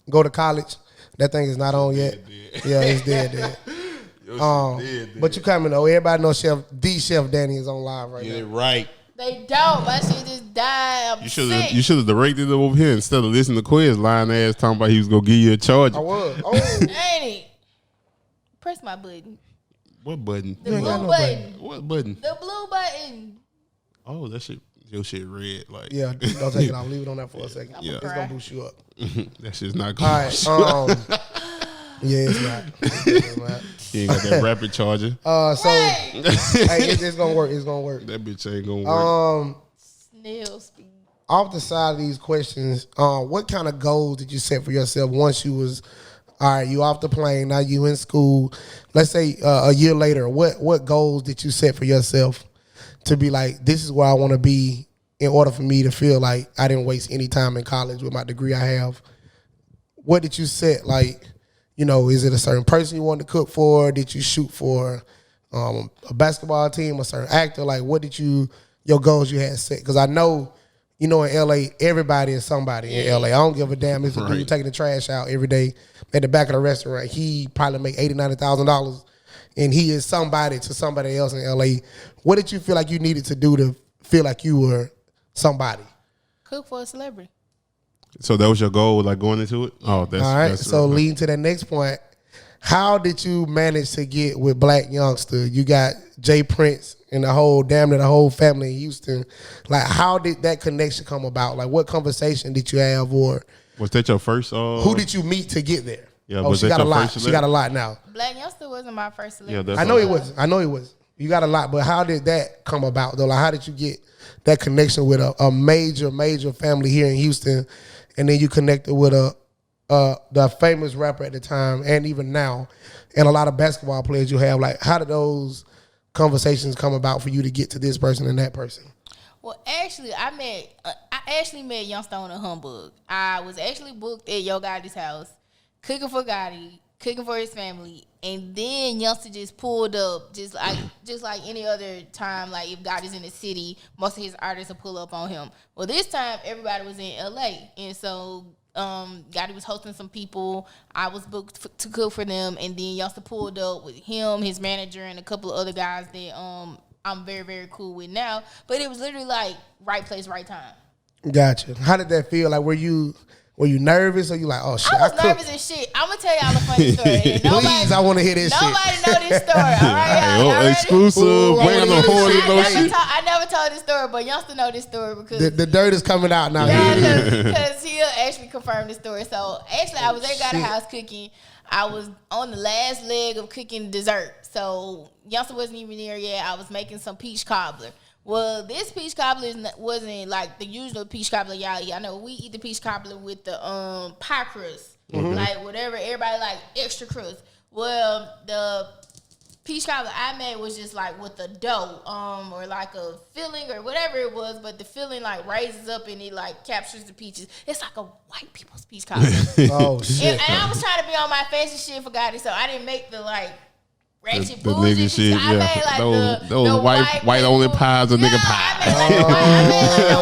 Speaker 2: go to college. That thing is not on yet. Yeah, it's dead. But you coming though. Everybody knows Chef Dani is on live right now.
Speaker 1: Yeah, right.
Speaker 3: They don't. My shit just died.
Speaker 1: You should have directed it over here instead of listening to Quiz lying ass talking about he was gonna give you a charger.
Speaker 2: I was. Oh.
Speaker 3: Ain't it? Press my button.
Speaker 1: What button?
Speaker 3: The blue button.
Speaker 1: What button?
Speaker 3: The blue button.
Speaker 1: Oh, that shit. Your shit red. Like
Speaker 2: yeah, don't take it off. Leave it on that for a second.
Speaker 1: Yeah.
Speaker 2: It's gonna boost you up.
Speaker 1: That shit's not good.
Speaker 2: All right. Yeah, it's not.
Speaker 1: He ain't got that rapid charger.
Speaker 2: Hey, it's gonna work. It's gonna work.
Speaker 1: That bitch ain't gonna work.
Speaker 3: Snail speed.
Speaker 2: Off the side of these questions, what kind of goals did you set for yourself once you was all right? You off the plane now. You in school. Let's say a year later. What goals did you set for yourself to be like, this is where I want to be in order for me to feel like I didn't waste any time in college with my degree I have? What did you set like? Is it a certain person you wanted to cook for? Did you shoot for a basketball team, a certain actor? Like, what did your goals you had set? Because I know, in LA, everybody is somebody in LA. I don't give a damn if a dude taking the trash out every day at the back of the restaurant. He probably make $80,000, $90,000, and he is somebody to somebody else in LA. What did you feel like you needed to do to feel like you were somebody?
Speaker 3: Cook for a celebrity.
Speaker 1: So that was your goal, like going into it? Oh, that's
Speaker 2: all right.
Speaker 1: That's
Speaker 2: so leading to that next point, how did you manage to get with Black Youngster? You got Jay Prince and the whole family in Houston. Like, how did that connection come about? Like, what conversation did you have, or
Speaker 1: was that your first?
Speaker 2: Who did you meet to get there?
Speaker 1: Yeah,
Speaker 2: she got a lot. She got a lot now.
Speaker 3: Black Youngster wasn't my first celebrity.
Speaker 1: Yeah,
Speaker 2: I know he was. You got a lot, but how did that come about though? Like, how did you get that connection with a major family here in Houston? And then you connected with the famous rapper at the time, and even now, and a lot of basketball players you have. Like, how did those conversations come about for you to get to this person and that person?
Speaker 3: Well, actually, I met Youngster on a humbug. I was actually booked at Yo Gotti's house, cooking for Gotti, cooking for his family, and then Youngster just pulled up, just like any other time. Like, if Gotti's in the city, most of his artists will pull up on him. Well, this time everybody was in LA, and so Gotti was hosting some people. I was booked to cook for them, and then Youngster pulled up with him, his manager, and a couple of other guys that I'm very, very cool with now. But it was literally like right place, right time.
Speaker 2: Gotcha. How did that feel? Like, were you nervous, or you like, oh shit?
Speaker 3: I was nervous as shit. I'm gonna tell y'all a funny story.
Speaker 2: Please, I want to hear this shit.
Speaker 3: Nobody know this story. All right, y'all
Speaker 1: exclusive.
Speaker 3: I never told this story, but Youngster know this story because
Speaker 2: the dirt is coming out now.
Speaker 3: Because he'll actually confirm the story. So actually, I was at Gotti house cooking. I was on the last leg of cooking dessert. So Youngster wasn't even there yet. I was making some peach cobbler. Well, this peach cobbler wasn't like the usual peach cobbler y'all eat. I know we eat the peach cobbler with the pie crust, like whatever. Everybody like extra crust. Well, the peach cobbler I made was just like with the dough, or like a filling or whatever it was. But the filling like raises up and it like captures the peaches. It's like a white people's peach cobbler.
Speaker 2: Oh shit!
Speaker 3: And I was trying to be on my fancy shit for Gotti, so I didn't make the like.
Speaker 1: The nigga shit, yeah. Like those white only pies or nigga pies.
Speaker 3: I made the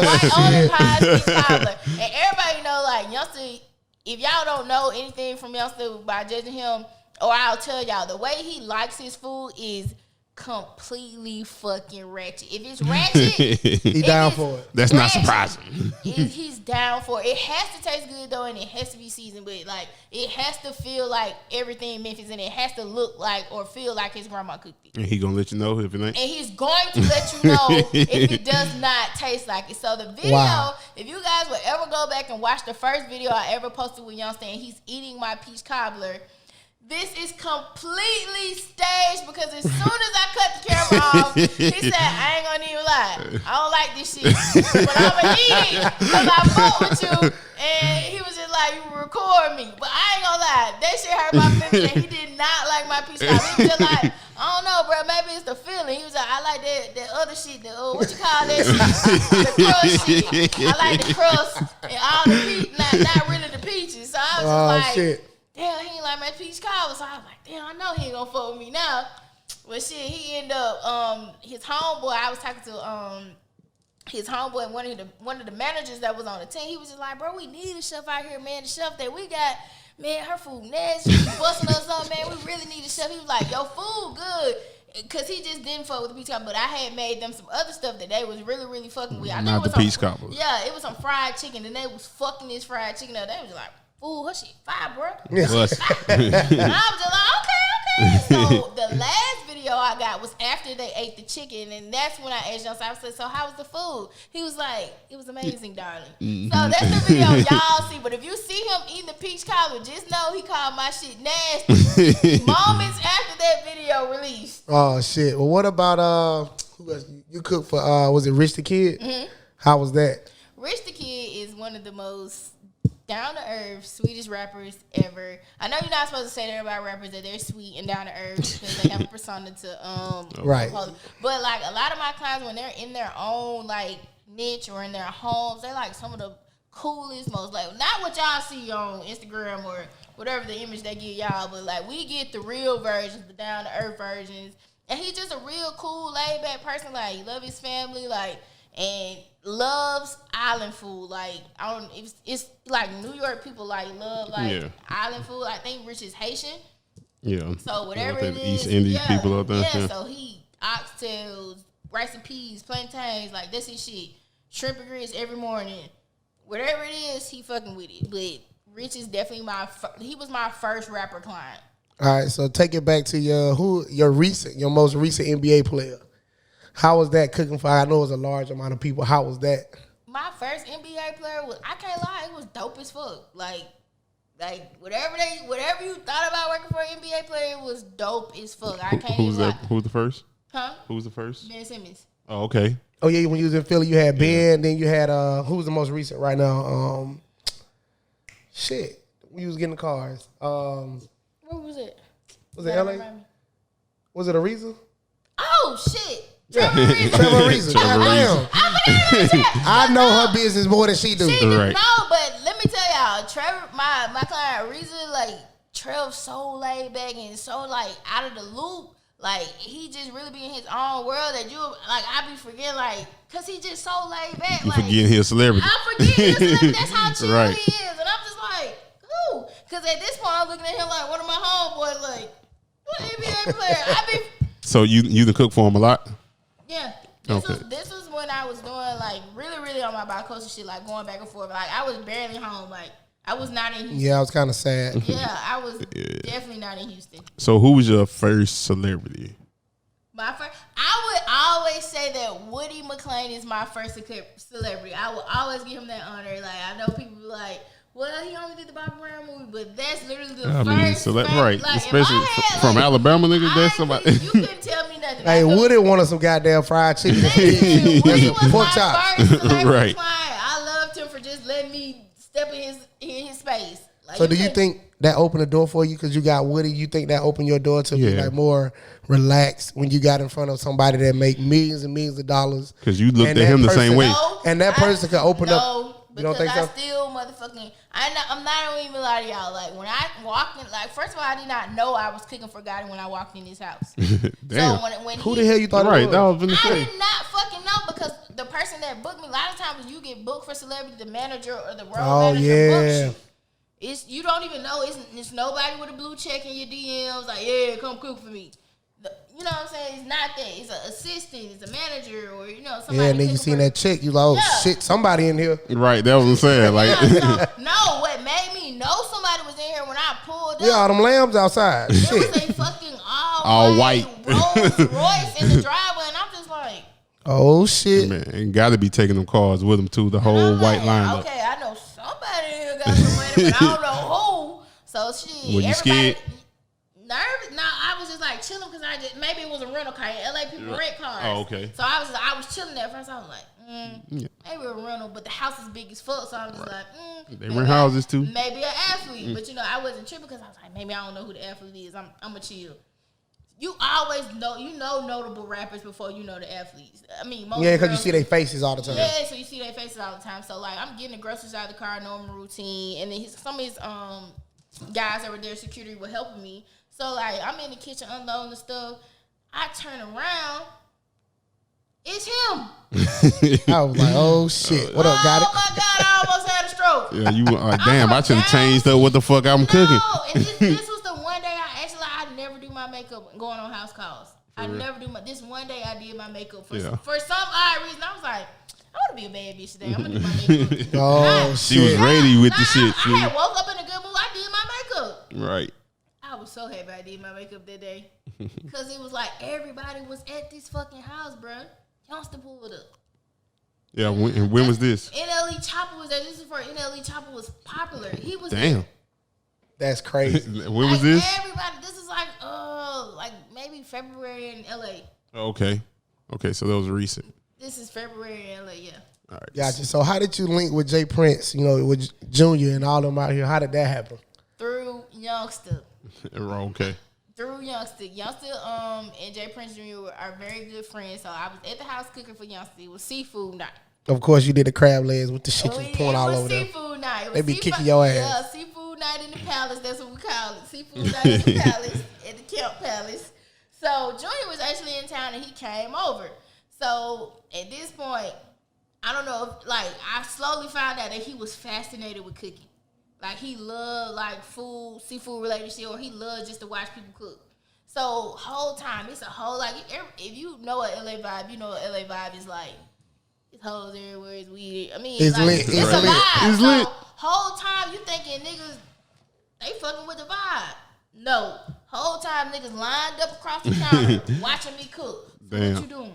Speaker 3: white only pies peach cobbler. And everybody know, like, Youngster, if y'all don't know anything from Youngster by judging him, or I'll tell y'all, the way he likes his food is completely fucking ratchet. If it's ratchet,
Speaker 2: he down for it.
Speaker 1: That's not surprising.
Speaker 3: He's down for it. It has to taste good though, and it has to be seasoned. But like, it has to feel like everything in Memphis, and it has to look like or feel like his grandma cooked it.
Speaker 1: And he gonna let you know if it ain't.
Speaker 3: And he's going to let you know if it does not taste like it. So the video, if you guys would ever go back and watch the first video I ever posted with Young Stan, he's eating my peach cobbler. This is completely staged because as soon as I cut the camera off, he said, I ain't gonna even lie. I don't like this shit. But I'm gonna eat it because I fought with you. And he was just like, you record me. But I ain't gonna lie. That shit hurt my feelings. And he did not like my piece of it. He was just like, I don't know, bro. Maybe it's the feeling. He was like, I like that other shit. What you call that shit? The crust shit. I like the crust and all the peach. Not really the peaches. So I was just like, shit. Damn, he ain't like my peach cobbler. So I was like, damn, I know he ain't gonna fuck with me now. But shit, he ended up, his homeboy, I was talking to his homeboy, one of the managers that was on the team. He was just like, bro, we need a chef out here, man. The chef that we got, man, her food nasty. She busting us up, man. We really need a chef. He was like, yo, food good. Because he just didn't fuck with the peach cobbler. But I had made them some other stuff that they was really, really fucking with. I
Speaker 1: Not the peach cobbler.
Speaker 3: Yeah, it was some fried chicken. And they was fucking this fried chicken up. They was like, ooh, her shit fire, bro.
Speaker 1: Yeah.
Speaker 3: And I was just like, okay. So the last video I got was after they ate the chicken, and that's when I asked John. I said, so how was the food? He was like, it was amazing, darling. So that's the video y'all see. But if you see him eating the peach cobbler, just know he called my shit nasty moments after that video released.
Speaker 2: Oh, shit. Well, what about, who else? You cooked for, was it Rich the Kid? Mm-hmm. How was that?
Speaker 3: Rich the Kid is one of the most down-to-earth, sweetest rappers ever. I know you're not supposed to say that about rappers, that they're sweet and down-to-earth because they have a persona to
Speaker 2: right.
Speaker 3: But like a lot of my clients, when they're in their own like niche or in their homes, they're like some of the coolest, most like not what y'all see on Instagram or whatever the image they give y'all, but like we get the real versions, the down-to-earth versions. And he's just a real cool, laid-back person. Like he love his family, like, and loves island food. Like it's like New York people like love like island food. I think Rich is Haitian. Yeah. So whatever it is,
Speaker 1: East Indian people out there.
Speaker 3: Yeah. So he oxtails, rice and peas, plantains, like that's his shit. Shrimp and grits every morning. Whatever it is, he fucking with it. But Rich is definitely he was my first rapper client.
Speaker 2: All right, so take it back to your most recent NBA player. How was that cooking for? I know it was a large amount of people. How was that?
Speaker 3: My first NBA player was, I can't lie, it was dope as fuck. Like whatever you thought about working for an NBA player, it was dope as fuck. I can't.
Speaker 1: Who was that? Who was the first?
Speaker 3: Huh?
Speaker 1: Who was the first?
Speaker 3: Ben Simmons.
Speaker 1: Oh, okay.
Speaker 2: Oh yeah, when you was in Philly, you had Ben. Then you had who was the most recent right now? Shit, we was getting the cars.
Speaker 3: Where was it?
Speaker 2: Was it LA? Was it Ariza?
Speaker 3: Oh shit.
Speaker 2: Trevor Ariza. I know her business more than she do.
Speaker 1: Right.
Speaker 3: No, but let me tell y'all, Trevor, my client Ariza, like Trev's so laid back and so like out of the loop. Like he just really be in his own world that you like. I be forgetting like, cause he just so laid back.
Speaker 1: You
Speaker 3: like
Speaker 1: forgetting he a celebrity.
Speaker 3: I forget he a celebrity. That's how chill
Speaker 1: right.
Speaker 3: he is, and I'm just like, ooh. Cause at this point I'm looking at him like one of my homeboys, like what NBA player. I be.
Speaker 1: So you done cook for him a lot.
Speaker 3: Yeah. This was when I was doing like really on my bicoastal shit, like going back and forth. Like I was barely home. Like I was not in Houston.
Speaker 2: Yeah, I was kind of sad.
Speaker 3: Yeah, I was definitely not in Houston.
Speaker 1: So who was your first celebrity?
Speaker 3: My first, I would always say that Woody McClain is my first celebrity. I would always give him that honor. Like I know people be like, well, he only did the Bobby Brown movie, but that's literally the first.
Speaker 1: Right,
Speaker 3: like,
Speaker 1: especially from Alabama, nigga. That's somebody.
Speaker 3: You couldn't tell me nothing.
Speaker 2: Hey, Woody wanted some goddamn fried chicken.
Speaker 3: Woody was
Speaker 2: pork
Speaker 3: my
Speaker 2: chop.
Speaker 3: first celebrity
Speaker 1: Right.
Speaker 3: client. I loved him for just letting me step in his space. Like,
Speaker 2: So do you think that opened the door for you because you got Woody? You think that opened your door to be like more relaxed when you got in front of somebody that make millions and millions of dollars?
Speaker 1: Because you looked at him the same way.
Speaker 3: No,
Speaker 2: and that person could open up. You don't think
Speaker 3: because
Speaker 2: so?
Speaker 3: I still motherfucking. I'm not even lie to y'all. Like when I walked in, like first of all, I did not know I was cooking for God when I walked in his house.
Speaker 1: Damn.
Speaker 3: So when
Speaker 2: Who the hell you thought
Speaker 1: right,
Speaker 2: it was?
Speaker 1: that was gonna
Speaker 3: I
Speaker 1: say.
Speaker 3: did not fucking know because the person that booked me. A lot of times you get booked for celebrity, the manager or the road manager books you. It's you don't even know. It's nobody with a blue check in your DMs. Like yeah, come cook for me. you know what I'm saying? It's not that. It's an assistant. It's a manager, or somebody.
Speaker 2: Yeah, and then you seen that chick. You like, shit, somebody in here.
Speaker 1: Right, that was what I'm saying. Like,
Speaker 3: no, what made me know somebody was in here when I pulled up?
Speaker 2: Yeah, all them lambs outside.
Speaker 3: There
Speaker 2: Shit.
Speaker 3: was a fucking
Speaker 1: all white
Speaker 3: Rolls Royce in the driveway, and I'm just like,
Speaker 2: oh shit,
Speaker 1: man, got to be taking them cars with them too. The whole white lineup.
Speaker 3: Okay, I know somebody in here got some money, but I don't know who. So shit,
Speaker 1: Were you scared?
Speaker 3: Nervous? No, I was just like chilling because maybe it was a rental car. In LA, people rent cars.
Speaker 1: Oh, okay.
Speaker 3: So I was chilling at first. I was like, maybe a rental, but the house is big as fuck. So I was just like,
Speaker 1: they rent houses too.
Speaker 3: Maybe an athlete, but I wasn't tripping because I was like, maybe I don't know who the athlete is. I'm a chill. You always know notable rappers before you know the athletes. I mean, most
Speaker 2: because you see their faces all the time.
Speaker 3: Yeah, so you see their faces all the time. So like, I'm getting the groceries out of the car, normal routine, and then some of his guys that were there, security, were helping me. So like, I'm in the kitchen unloading the stuff. I turn around, it's him.
Speaker 2: I was like, oh shit, what up, got it?
Speaker 3: Oh my god, I almost had a stroke.
Speaker 1: Yeah, you damn, I should have changed up what the fuck I'm cooking.
Speaker 3: And this was the one day I never do my makeup going on house calls. I never do this one day I did my makeup for some odd reason. I was like, I want to be a bad bitch today. I'm gonna do my makeup.
Speaker 2: Oh
Speaker 1: shit, she was ready with the shit.
Speaker 3: I had woke up in a good mood. I did my makeup.
Speaker 1: Right.
Speaker 3: I was so happy I did my makeup that day because it was like everybody was at this fucking house, bro. Youngster pulled up.
Speaker 1: Yeah, when was this?
Speaker 3: NLE Chopper was there. This is before NLE Chopper was popular. He was
Speaker 1: damn.
Speaker 3: there.
Speaker 2: That's crazy.
Speaker 1: When was this?
Speaker 3: Everybody. This is like maybe February in LA.
Speaker 1: Okay, so that was recent.
Speaker 3: This is February in LA. Yeah.
Speaker 1: All right.
Speaker 2: Gotcha. So how did you link with Jay Prince? With Junior and all them out here. How did that happen?
Speaker 3: Through Youngster.
Speaker 1: Okay.
Speaker 3: Through Youngster, and Jay Prince Jr. are very good friends. So I was at the house cooking for Youngster. It was seafood night.
Speaker 2: Of course, you did the crab legs with the shit you pouring all over there.
Speaker 3: Seafood night.
Speaker 2: They be kicking your ass.
Speaker 3: Yeah, seafood night in the palace. That's what we call it. Seafood night in the palace, at the Camp Palace. So Junior was actually in town and he came over. So at this point, I don't know if I slowly found out that he was fascinated with cooking. Like he loved food, seafood related shit, or he loved just to watch people cook. So whole time, it's a whole if you know a LA vibe, you know what LA vibe is like. It's hoes everywhere, it's weird. I mean,
Speaker 2: it's lit.
Speaker 3: It's a vibe.
Speaker 1: It's lit.
Speaker 3: Whole time you thinking niggas, they fucking with the vibe. No. Whole time niggas lined up across the counter watching me cook.
Speaker 1: Damn.
Speaker 3: What you doing?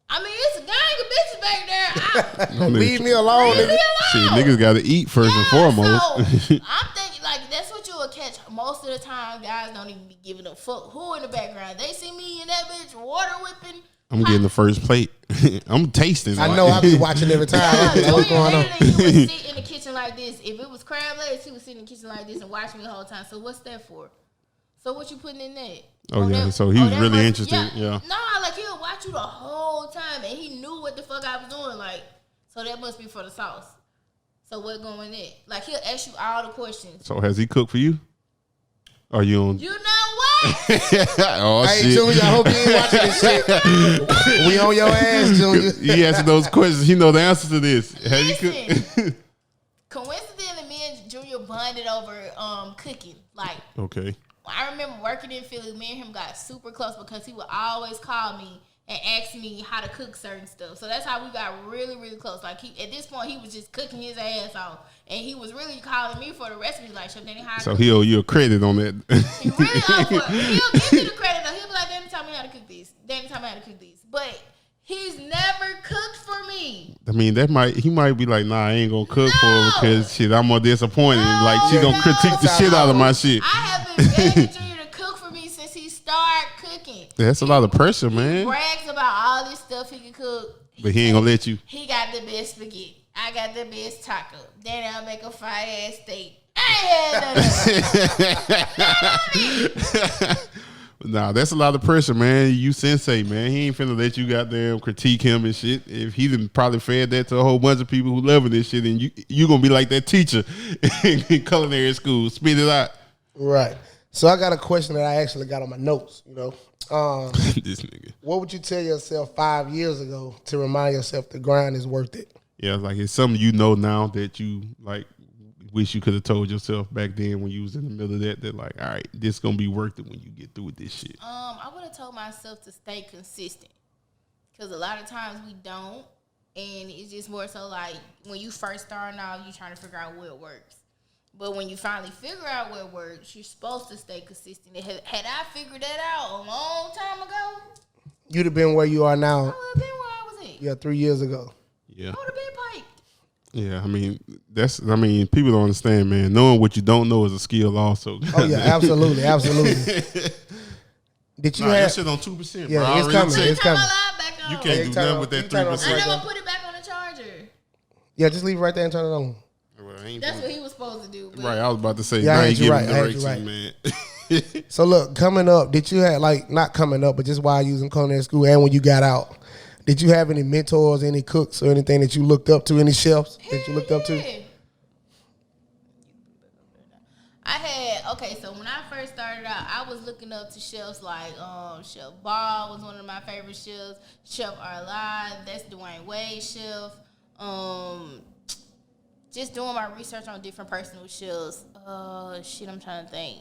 Speaker 3: I mean, it's a gang of bitches back there.
Speaker 2: Leave me alone, nigga.
Speaker 1: Shit, niggas got to eat first and foremost.
Speaker 3: So I'm thinking that's what you will catch most of the time. Guys don't even be giving a fuck who in the background. They see me and that bitch water whipping.
Speaker 1: I'm getting the first plate. I'm tasting.
Speaker 2: I know. I be watching every time. What's going on?
Speaker 3: He would sit in the kitchen like this. If it was crab legs, he would sit in the kitchen like this and watch me the whole time. So what's that for? So what you putting in there?
Speaker 1: Oh yeah. So he was really interested. Yeah.
Speaker 3: No, he'll watch you the whole time, and he knew what the fuck I was doing. So that must be for the sauce. So what going in? He'll ask you all the questions.
Speaker 1: So has he cooked for you? Are you on?
Speaker 3: You know what?
Speaker 1: Oh
Speaker 2: hey,
Speaker 1: shit.
Speaker 2: Junior, I hope you ain't watching this shit. We on your ass, Junior.
Speaker 1: He answered those questions. He know the answer to this. Have you cooked?
Speaker 3: Coincidentally, me and Junior bonded over cooking.
Speaker 1: Okay.
Speaker 3: I remember working in Philly. Me and him got super close because he would always call me and ask me how to cook certain stuff. So that's how we got really, really close. At this point, he was just cooking his ass off, and he was really calling me for the recipes. Like, Chef Dani, how to
Speaker 1: So
Speaker 3: cook.
Speaker 1: he owe you a credit on that.
Speaker 3: He really offered. He'll give me the credit though. He'll be like, Dani, taught me how to cook these. Dani, taught me how to cook these. But he's never cooked for me.
Speaker 1: I mean, he might be like, nah, I ain't gonna cook for her because shit, I'm more disappointed. She gonna critique the shit out of my shit.
Speaker 3: I have been begging Junior to cook for me since he started cooking.
Speaker 1: That's a lot of pressure, man.
Speaker 3: Brags about all this stuff he can cook.
Speaker 1: But he ain't gonna let you.
Speaker 3: He got the best spaghetti. I got the best taco. Then I'll make a fire ass steak. I ain't had none of that.
Speaker 1: Nah, that's a lot of pressure, man. You sensei, man. He ain't finna let you goddamn critique him and shit. If he done probably fed that to a whole bunch of people who loving this shit, and you gonna be like that teacher in culinary school, spit it out.
Speaker 2: Right. So I got a question that I actually got on my notes.
Speaker 1: This nigga.
Speaker 2: What would you tell yourself 5 years ago to remind yourself the grind is worth it?
Speaker 1: Yeah, it's something you know now that you wish you could have told yourself back then when you was in the middle of that like, all right, this gonna be worth it when you get through with this shit?
Speaker 3: I would have told myself to stay consistent, because a lot of times we don't, and it's just more so like when you first starting out, you trying to figure out what works. But when you finally figure out what works, you're supposed to stay consistent. Had I figured that out a long time ago,
Speaker 2: you'd have been where you are now.
Speaker 3: I would have been where I was at.
Speaker 2: Yeah, 3 years ago.
Speaker 1: Yeah.
Speaker 3: I would have been piped.
Speaker 1: Yeah, I mean, people don't understand, man. Knowing what you don't know is a skill also.
Speaker 2: Oh, yeah, absolutely, absolutely. Did you have
Speaker 1: that shit on 2%,
Speaker 2: yeah,
Speaker 1: bro?
Speaker 2: it's coming. It's coming.
Speaker 1: You can't do nothing with that 3%.
Speaker 3: I never put it back on the charger.
Speaker 2: Yeah, just leave it right there and turn it on.
Speaker 3: That's what he was supposed to do.
Speaker 1: Right, I was about to say,
Speaker 2: yeah,
Speaker 1: I ain't giving
Speaker 2: right,
Speaker 1: directions, man.
Speaker 2: So look, coming up, did you have, like, not coming up, but just while you was in culinary school and when you got out, did you have any mentors, any cooks, or anything that you looked up to, any chefs that you looked up to?
Speaker 3: So when I first started out, I was looking up to chefs like Chef Ball was one of my favorite chefs, Chef Arlade, that's Dwayne Wade's chef. Just doing my research on different personal chefs. I'm trying to think.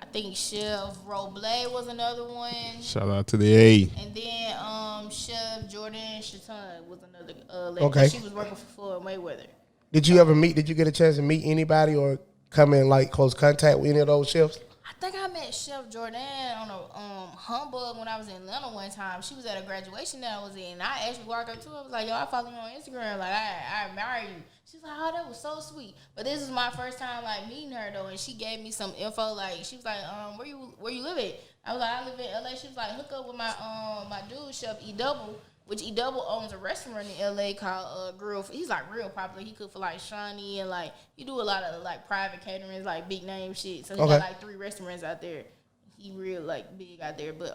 Speaker 3: I think Chef Roble was another one.
Speaker 1: Shout out to the A.
Speaker 3: And then Chef Jordan Chaton was another lady.
Speaker 2: Okay.
Speaker 3: She was working for Floyd Mayweather.
Speaker 2: Did you get a chance to meet anybody or come in like close contact with any of those chefs?
Speaker 3: I think I met Chef Jordan on a humbug when I was in Atlanta one time. She was at a graduation that I was in. And I actually walked up to her. I was like, yo, I follow you on Instagram. Like, I admire you. She's like, oh, that was so sweet. But this is my first time, like, meeting her, though. And she gave me some info. Like, she was like, where you live at? I was like, I live in L.A. She was like, hook up with my my dude, Chef E-Double, which E-Double owns a restaurant in L.A. called Grill. He's, like, real popular. He cook for, like, Shawnee and, like, he do a lot of, like, private caterings, like, big name shit. So he got, like, 3 restaurants out there. He real, like, big out there. But,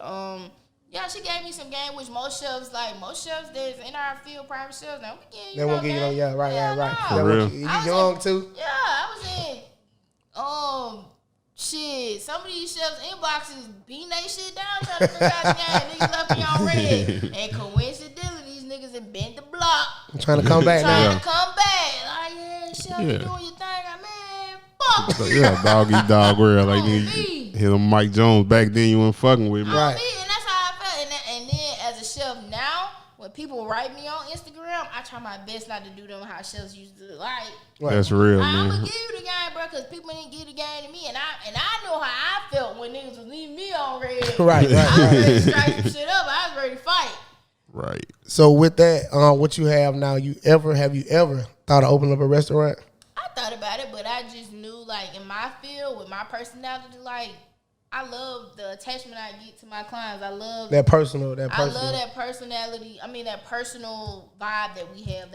Speaker 3: yeah, she gave me some game, which most chefs that's in our field, private chefs, now we get,
Speaker 2: they won't get you, yeah, right.
Speaker 3: No.
Speaker 1: For real.
Speaker 2: You young, too?
Speaker 3: Yeah, I was in, shit, some of these chefs' inboxes beating they shit down trying to figure out the game. Niggas left me on red. And coincidentally, these niggas have been the block.
Speaker 2: I'm trying to come back now.
Speaker 3: Trying to come back. Like, yeah, chef, you doing your thing. Man, fuck.
Speaker 1: Yeah, dog eat dog world. Like, hit him Mike Jones. Back then, you weren't fucking with me.
Speaker 2: Right.
Speaker 3: And that's how I felt. And then as a chef now, when people write me on Instagram, I try my best not to do them how chefs used to like.
Speaker 2: Right.
Speaker 1: That's real,
Speaker 3: I'm
Speaker 1: man.
Speaker 3: gonna give you the game, bro, because people didn't give the game to me, and I know how I felt when niggas was leaving me on red.
Speaker 2: Right.
Speaker 3: I was ready to strike some shit up. I was ready to fight.
Speaker 1: Right.
Speaker 2: So with that, what you have now, have you ever thought of opening up a restaurant?
Speaker 3: I thought about it, but I just knew, like, in my field, with my personality, like, I love the attachment I get to my clients. I love
Speaker 2: that personal.
Speaker 3: I love that personality. I mean, that personal vibe that we have,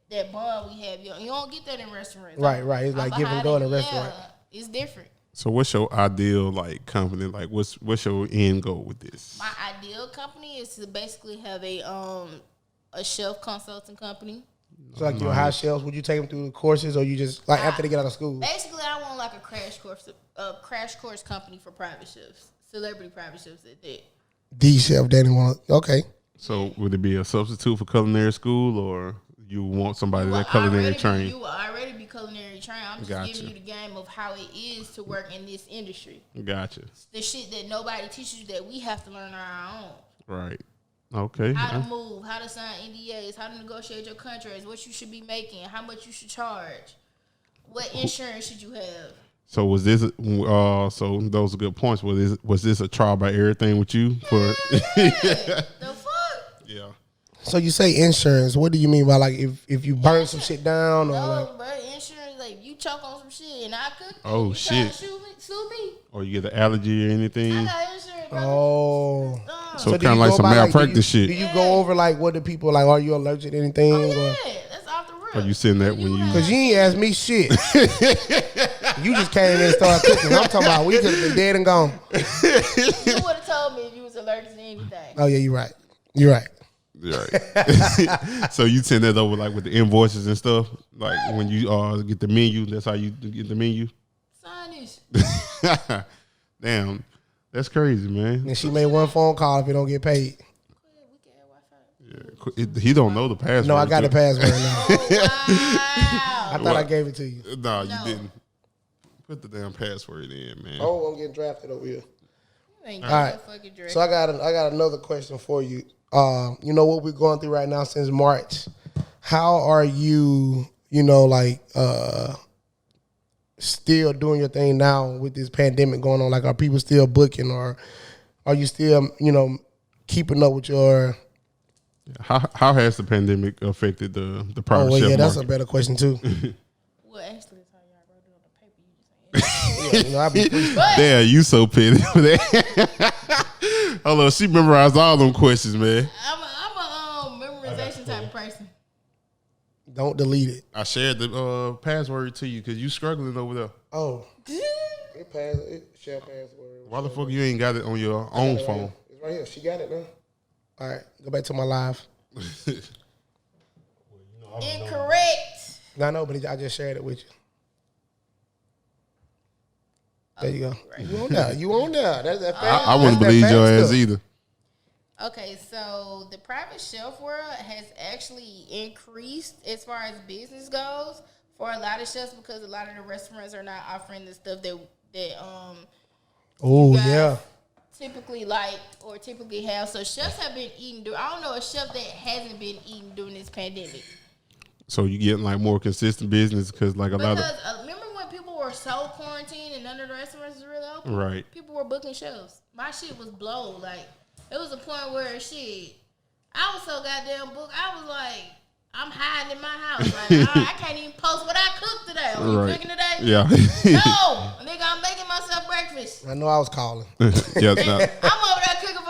Speaker 3: that bond we have. You don't get that in restaurants.
Speaker 2: Right. It's like give and go in a restaurant.
Speaker 3: Yeah, it's different.
Speaker 1: So what's your ideal, like, company? Like, what's your end goal with this?
Speaker 3: My ideal company is to basically have a chef consulting company.
Speaker 2: So like your high shelves, would you take them through the courses, or you just like after they get out of school?
Speaker 3: Basically, I want like a crash course company for private chefs, celebrity private chefs at that.
Speaker 2: The Chef Dani okay.
Speaker 1: So would it be a substitute for culinary school, or you want somebody that culinary trained?
Speaker 3: You will already be culinary trained. I'm just giving you the game of how it is to work in this industry.
Speaker 1: Gotcha.
Speaker 3: The shit that nobody teaches you that we have to learn on our own.
Speaker 1: Right. Okay.
Speaker 3: How to move, how to sign NDAs, how to negotiate your contracts, what you should be making, how much you should charge, what insurance should you have.
Speaker 1: So was this? So those are good points. Was this a trial by everything with you? For
Speaker 3: The fuck?
Speaker 1: Yeah.
Speaker 2: So you say insurance? What do you mean by like if you burn some shit down or
Speaker 3: no,
Speaker 2: like?
Speaker 3: Bro, insurance, like you choke on some shit and I cook.
Speaker 1: Oh,
Speaker 3: you
Speaker 1: shit.
Speaker 3: Sue me.
Speaker 1: Or you get an allergy or anything?
Speaker 3: I got insurance, bro.
Speaker 2: Oh.
Speaker 1: So
Speaker 2: do
Speaker 1: kind of
Speaker 2: you
Speaker 1: like
Speaker 2: go
Speaker 1: some
Speaker 2: by,
Speaker 1: malpractice shit.
Speaker 2: Do you go over like what the people like? Are you allergic to anything?
Speaker 3: Oh, yeah, that's off the real.
Speaker 1: Or you sitting that when you?
Speaker 2: Because you ain't asked me shit. You just came in and started cooking. I'm talking about we could have been dead and gone.
Speaker 3: You would have told me if you was allergic to anything.
Speaker 2: Oh yeah, you're right. You're right.
Speaker 1: Right. So you send that over like with the invoices and stuff. Like when you get the menu, that's how you get the menu.
Speaker 3: Sign this.
Speaker 1: Damn, that's crazy, man.
Speaker 2: And she made one phone call if it don't get paid.
Speaker 1: Yeah, he don't know the password.
Speaker 2: No, I got the password now.
Speaker 3: Oh, wow.
Speaker 2: I thought I gave it to you.
Speaker 1: No, you didn't. Put the damn password in, man.
Speaker 2: Oh, I'm getting drafted over here.
Speaker 3: All
Speaker 2: right. So I got another question for you. You know what we're going through right now since March. How are you, still doing your thing now with this pandemic going on? Like, are people still booking, or are you still, keeping up with your?
Speaker 1: How has the pandemic affected the private chef
Speaker 2: that's
Speaker 1: market?
Speaker 2: a better question too.
Speaker 3: Well, actually, that's how y'all wrote it on the paper. You just saying.
Speaker 2: I be freestyling.
Speaker 1: Damn, you so petty for that. Hold on, she memorized all them questions, man.
Speaker 3: I'm a memorization type of person.
Speaker 2: Don't delete it.
Speaker 1: I shared the password to you because you struggling over there.
Speaker 2: Oh, share password.
Speaker 1: Why the fuck you ain't got it on your own phone?
Speaker 2: It's right here. She got it now. All right, go back to my live.
Speaker 3: Incorrect.
Speaker 2: No, but I just shared it with you. There you go. Right. You on there. That's that fast.
Speaker 1: I wouldn't believe your ass either.
Speaker 3: Okay, so the private chef world has actually increased as far as business goes for a lot of chefs because a lot of the restaurants are not offering the stuff that
Speaker 2: oh yeah.
Speaker 3: typically like or typically have. So chefs have been eating. I don't know a chef that hasn't been eating during this pandemic.
Speaker 1: So you getting like more consistent business because like lot of
Speaker 3: remember when people were so quarantined and none of the restaurants was really open?
Speaker 1: Right.
Speaker 3: People were booking chefs. My shit was blown. Like it was a point where I was so goddamn booked. I was like, I'm hiding in my house. Like I can't even post what I cooked today. Are you cooking today?
Speaker 1: Yeah.
Speaker 3: No, nigga, I'm making myself breakfast.
Speaker 2: I know I was calling.
Speaker 1: Yeah. No.
Speaker 3: I'm